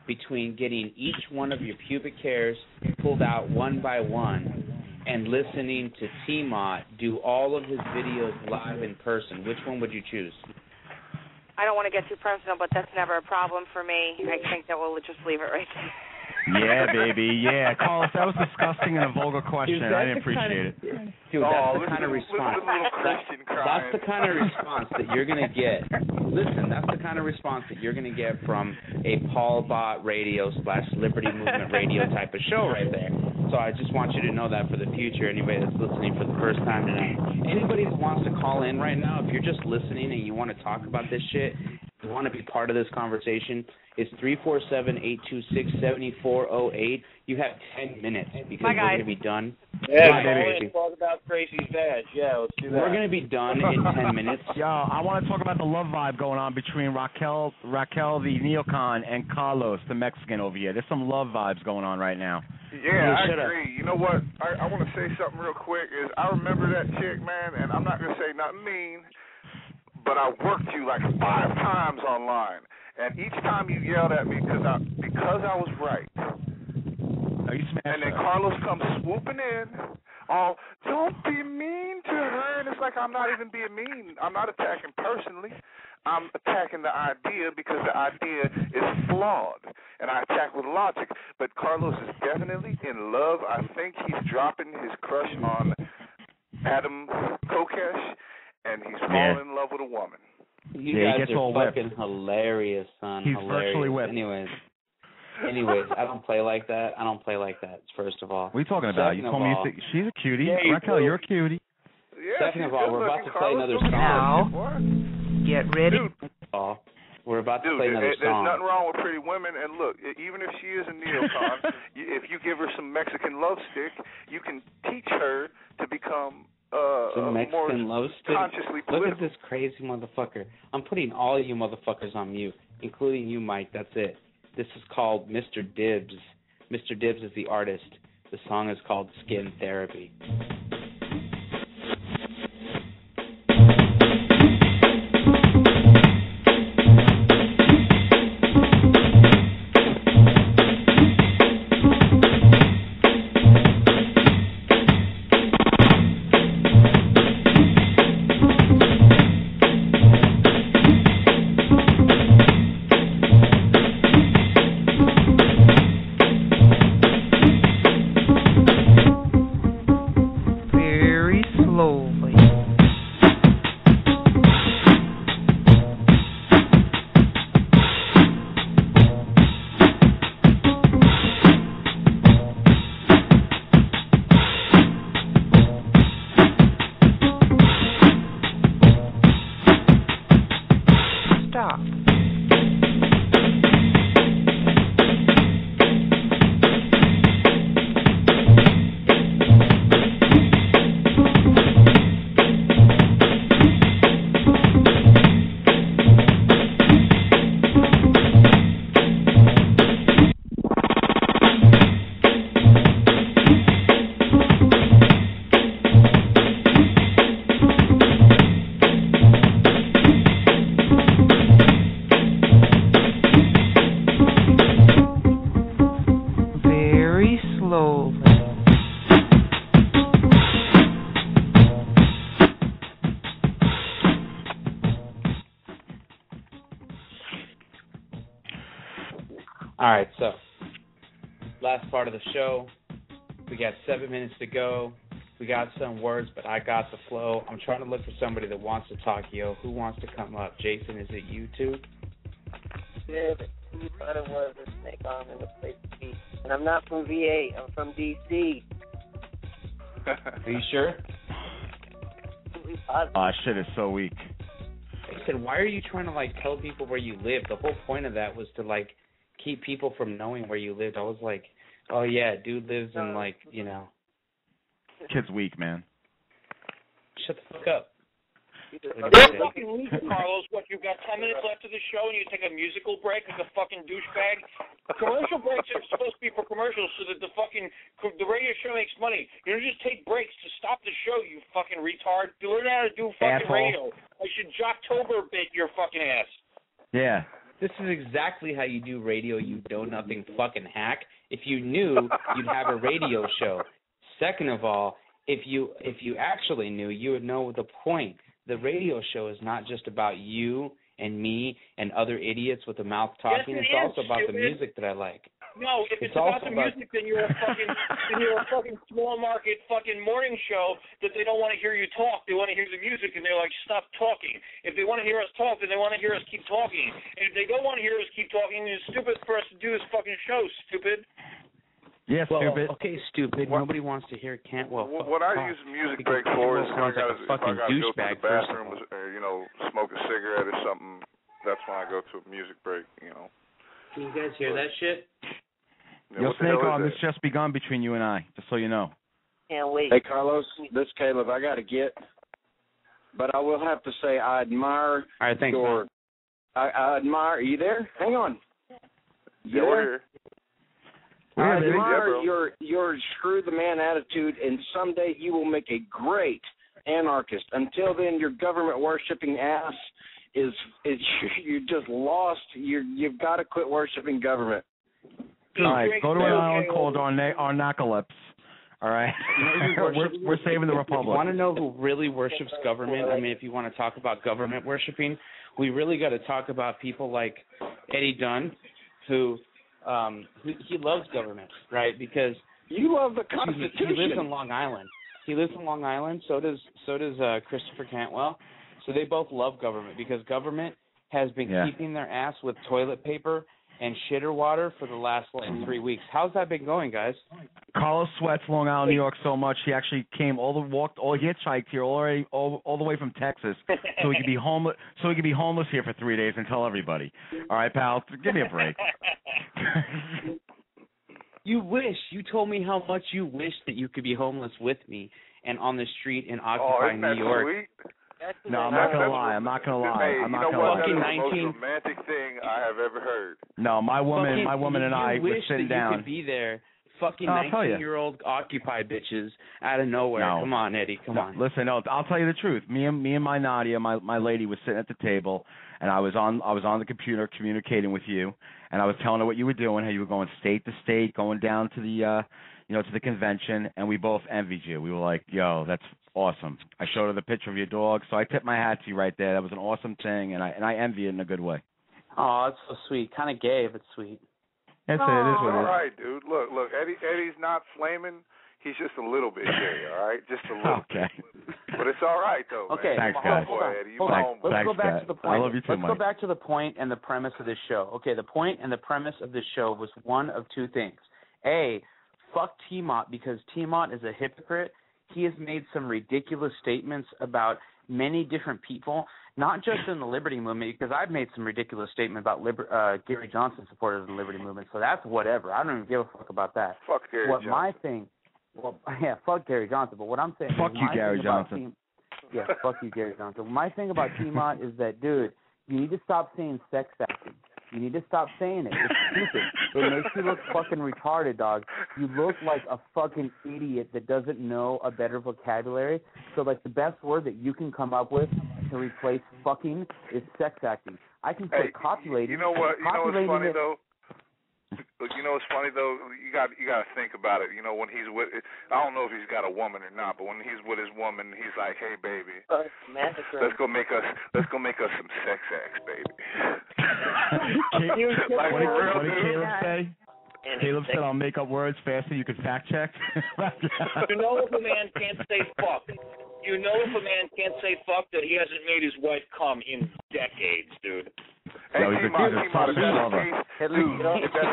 Speaker 1: between getting each one of your pubic hairs pulled out one by one and listening to T-Mont do all of his videos live in person, which one would you choose?
Speaker 4: I don't want to get too personal, but that's never a problem for me. I think that we'll just leave it right there.
Speaker 3: Yeah, baby. Yeah, Carlos, that was disgusting and a vulgar question.
Speaker 1: Dude,
Speaker 3: I didn't appreciate it.
Speaker 1: Dude, that's the kind of response. That's the kind of response that you're gonna get. Listen, that's the kind of response that you're gonna get from a Paul Bot Radio / Liberty Movement Radio type of show right there. So I just want you to know that for the future. Anybody that's listening for the first time tonight, anybody that wants to call in right now, if you're just listening and you want to talk about this shit, you want to be part of this conversation, it's 347-826-7408. You have 10 minutes because we're going to be done.
Speaker 5: Yeah, talk about Tracy's badge. Yeah, let's do that.
Speaker 1: We're going to be done in 10 minutes.
Speaker 3: Yo, I want to talk about the love vibe going on between Raquel the neocon, and Carlos, the Mexican over here. There's some love vibes going on right now.
Speaker 2: Yeah, I agree. You know what? I want to say something real quick. I remember that chick, man, and I'm not going to say nothing mean, but I worked you like 5 times online. And each time you yelled at me because I was right. And then Carlos comes swooping in. Oh, don't be mean to her. And it's like I'm not even being mean. I'm not attacking personally. I'm attacking the idea because the idea is flawed. And I attack with logic. But Carlos is definitely in love. I think he's dropping his crush on Adam Kokesh, and he's falling in love with a woman.
Speaker 1: You guys are fucking hilarious, son.
Speaker 3: He's
Speaker 1: hilarious.
Speaker 3: virtually whipped.
Speaker 1: Anyways, I don't play like that. First of all.
Speaker 3: What are you talking about? You told me she's a cutie.
Speaker 1: Yeah,
Speaker 3: Raquel, you're a cutie.
Speaker 2: Yeah,
Speaker 1: second of all, we're about to play another song.
Speaker 11: Now, get ready.
Speaker 1: We're about to play another
Speaker 2: there's
Speaker 1: song.
Speaker 2: nothing wrong with Pretty Women, and look, even if she is a neocon, if you give her some Mexican love stick, you can teach her to become
Speaker 1: Mexican
Speaker 2: more
Speaker 1: love stick.
Speaker 2: consciously
Speaker 1: Look
Speaker 2: political.
Speaker 1: at this crazy motherfucker. I'm putting all of you motherfuckers on mute, including you, Mike. That's it. This is called Mr. Dibbs. Mr. Dibbs is the artist. The song is called Skin Therapy. All right, so last part of the show. We got 7 minutes to go. We got some words, but I got the flow. I'm trying to look for somebody that wants to talk, yo. Who wants to come up? Jason, is it you too?
Speaker 7: Yeah, but who thought it was a snake arm in the place to be? And I'm not from VA. I'm from D.C.
Speaker 1: Are you sure?
Speaker 3: Shit is so weak.
Speaker 1: I said, why are you trying to, tell people where you live? The whole point of that was to, keep people from knowing where you lived. I was like, oh, yeah, dude lives in,
Speaker 3: Kid's weak, man.
Speaker 1: Shut the fuck up.
Speaker 5: You're fucking weak, Carlos. What, you've got 10 minutes left of the show and you take a musical break like a fucking douchebag? Commercial breaks are supposed to be for commercials so that the radio show makes money. You don't just take breaks to stop the show, you fucking retard. You learn how to do fucking radio. I should Jocktober bait your fucking ass.
Speaker 3: Yeah.
Speaker 1: This is exactly how you do radio, you know-nothing fucking hack. If you knew, you'd have a radio show. Second of all, if you actually knew, you would know the point. The radio show is not just about you and me and other idiots with a mouth talking.
Speaker 5: Yes,
Speaker 1: it's also about the music that I like.
Speaker 5: No, if it's about the music, then you're a fucking small market fucking morning show that they don't want to hear you talk. They want to hear the music, and they're like, stop talking. If they want to hear us talk, then they want to hear us keep talking. And if they don't want to hear us keep talking, then it's stupid for us to do this fucking show, stupid.
Speaker 3: Yeah, stupid.
Speaker 1: Okay, stupid. Nobody wants to hear Cantwell.
Speaker 2: What I use music break for is if I got to go to the bathroom or, smoke a cigarette or something, that's when I go to a music break,
Speaker 1: Can you guys hear that shit?
Speaker 3: Yo, Snake Arm, it's just begun between you and I, just so you know.
Speaker 7: Can't wait.
Speaker 10: Hey, Carlos, this is Caleb. I got to get, but I will have to say I admire your. I admire. Are you there? Hang on.
Speaker 2: Yeah, we're here.
Speaker 10: I admire your screw the man attitude, and someday you will make a great anarchist. Until then, your government worshipping ass is you're just lost. You've got to quit worshiping government.
Speaker 3: All right, go to an island called Arnacalypse. All right, we're saving the republic.
Speaker 1: You want to know who really worships government? I mean, if you want to talk about government worshiping, we really got to talk about people like Eddie Dunn, who he loves government, right? Because
Speaker 10: you love the Constitution.
Speaker 1: He lives in Long Island. So does Christopher Cantwell. So they both love government because government has been keeping their ass with toilet paper and shitter water for the last 3 weeks. How's that been going, guys?
Speaker 3: Carlos sweats Long Island, New York so much he actually came he hitchhiked here all the way from Texas so he could be homeless. So he could be homeless here for 3 days and tell everybody. All right, pal, give me a break.
Speaker 1: You told me how much you wish that you could be homeless with me and on the street in Occupy, New York.
Speaker 2: Sweet?
Speaker 3: No, I'm not gonna lie. I'm not gonna lie.
Speaker 2: That is the most romantic thing I have ever heard.
Speaker 3: No, my woman and I were sitting down.
Speaker 1: You could be there. Fucking 19-year-old Occupy bitches out of nowhere.
Speaker 3: No.
Speaker 1: Come on, Eddie. Come on.
Speaker 3: Listen, I'll tell you the truth. Me and my Nadia, my lady, was sitting at the table, and I was on the computer communicating with you, and I was telling her what you were doing, how you were going state to state, going down to the to the convention, and we both envied you. We were like, yo, that's awesome. I showed her the picture of your dog, so I tipped my hat to you right there. That was an awesome thing, and I envy it in a good way.
Speaker 1: Oh, that's so sweet. Kind of gay, but sweet.
Speaker 3: That's it. It is what it is.
Speaker 2: All right, dude. Look. Eddie's not flaming. He's just a little bit gay. All right, just a little.
Speaker 3: Okay.
Speaker 2: But it's all right though.
Speaker 1: Okay.
Speaker 2: Man.
Speaker 3: Thanks, guys.
Speaker 1: Let's go back to the point.
Speaker 3: I love you too,
Speaker 1: Let's go back to the point and the premise of this show. Okay, the point and the premise of this show was one of two things. A, fuck T-Mott because T-Mott is a hypocrite. He has made some ridiculous statements about many different people, not just in the Liberty Movement, because I've made some ridiculous statement about Gary Johnson supporters of the Liberty Movement, so that's whatever. I don't even give a fuck about that.
Speaker 2: Fuck Gary Johnson.
Speaker 1: Fuck Gary Johnson, but what I'm saying
Speaker 3: fuck
Speaker 1: is
Speaker 3: you, Gary Johnson.
Speaker 1: Fuck you, Gary Johnson. My thing about T-Mott is that, dude, you need to stop saying sex acting. You need to stop saying it. It's stupid. It makes you look fucking retarded, dog. You look like a fucking idiot that doesn't know a better vocabulary. So, like, the best word that you can come up with to replace fucking is sex acting. I can say copulating.
Speaker 2: You know what? You know what's funny, though? You know what's funny though? You got to think about it. You know, when he's with, I don't know if he's got a woman or not, but when he's with his woman, he's like, "Hey, baby, let's go make us some sex acts, baby."
Speaker 3: Like, what did Caleb say? Caleb said, "I'll make up words faster. You can fact check."
Speaker 5: You know, if a man can't say fuck, you know, if a man can't say fuck, that he hasn't made his wife come in decades, dude.
Speaker 2: Hey, T-Mott, if that's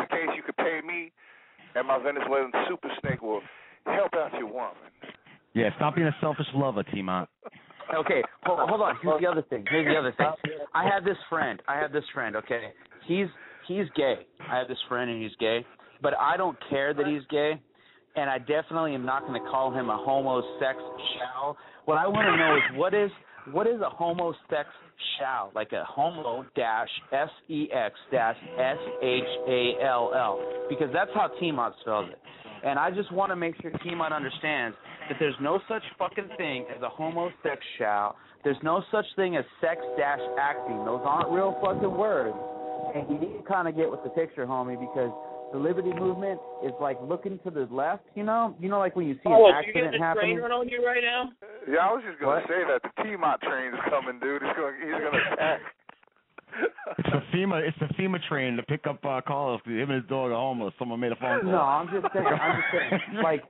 Speaker 2: the case, you could pay me, and my Venezuelan super snake will help out your woman.
Speaker 3: Yeah, stop being a selfish lover, T-Mott.
Speaker 1: Okay, hold on. Here's the other thing. I have this friend. Okay, he's gay. I have this friend, and he's gay, but I don't care that he's gay, and I definitely am not going to call him a homosexual. What I want to know is what is a homosexual? Like a homo-sex-shall, because that's how T-Mott spells it. And I just want to make sure T-Mott understands that there's no such fucking thing as a homosexual. There's no such thing as sex-acting. Those aren't real fucking words. And you need to kind of get with the picture, homie, because the Liberty Movement is like looking to the left, you know, like when you see an accident happening.
Speaker 5: You getting the train on you right now?
Speaker 2: Yeah, I was just gonna say that the T-Mott train is coming, dude. He's gonna attack.
Speaker 3: It's the FEMA train to pick up Carlos. Him and his dog are homeless. Someone made a phone call.
Speaker 1: No, I'm just saying. Like,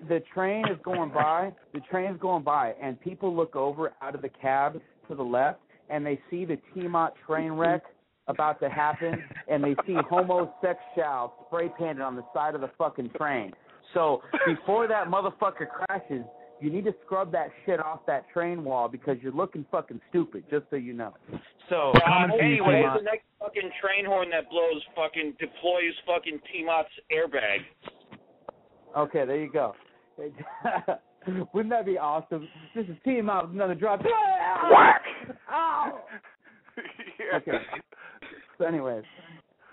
Speaker 1: the train is going by. The train's going by, and people look over out of the cab to the left, and they see the T-Mont train wreck about to happen, and they see homosexual spray painted on the side of the fucking train. So before that motherfucker crashes, you need to scrub that shit off that train wall because you're looking fucking stupid, just so you know. So,
Speaker 5: anyway, the next fucking train horn that blows fucking deploys fucking T-Mot's airbag.
Speaker 1: Okay, there you go. Wouldn't that be awesome? This is T-Mot with another drop.
Speaker 2: Whack!
Speaker 1: Ow!
Speaker 2: Yeah.
Speaker 1: Okay. So anyways,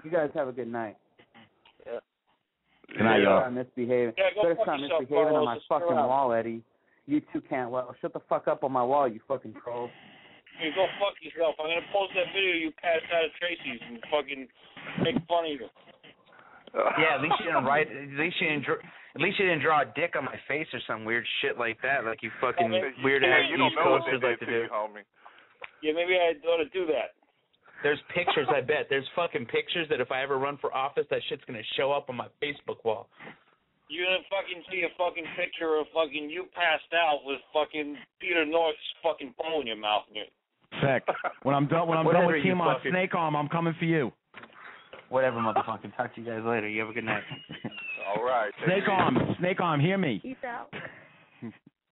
Speaker 1: you guys have a good night.
Speaker 7: Yeah.
Speaker 3: Good night, y'all.
Speaker 1: Start misbehaving.
Speaker 5: Yeah, go
Speaker 1: Better
Speaker 5: fuck
Speaker 1: start
Speaker 5: yourself,
Speaker 1: misbehaving on my
Speaker 5: Carlos.
Speaker 1: fucking
Speaker 5: Screw up.
Speaker 1: wall, Eddie. You too can't. Well, shut the fuck up on my wall, you fucking troll.
Speaker 5: You go fuck yourself. I'm gonna post that video you passed out of Tracy's and fucking make fun of you.
Speaker 12: Yeah, at least you didn't write. At least you didn't draw a dick on my face or some weird shit like that, like you fucking weird ass East Coasters like to do.
Speaker 2: Homie.
Speaker 5: Yeah, maybe I ought to do that.
Speaker 12: There's pictures, I bet. There's fucking pictures that if I ever run for office, that shit's gonna show up on my Facebook wall.
Speaker 5: You're gonna fucking see a fucking picture of fucking you passed out with fucking Peter North's fucking bowl in your mouth.
Speaker 3: Sick. When I'm done with T-Mont Snake Arm, I'm coming for you.
Speaker 12: Whatever, motherfucking. Talk to you guys later. You have a good night.
Speaker 2: All right.
Speaker 3: Snake Arm, hear me.
Speaker 8: Peace out.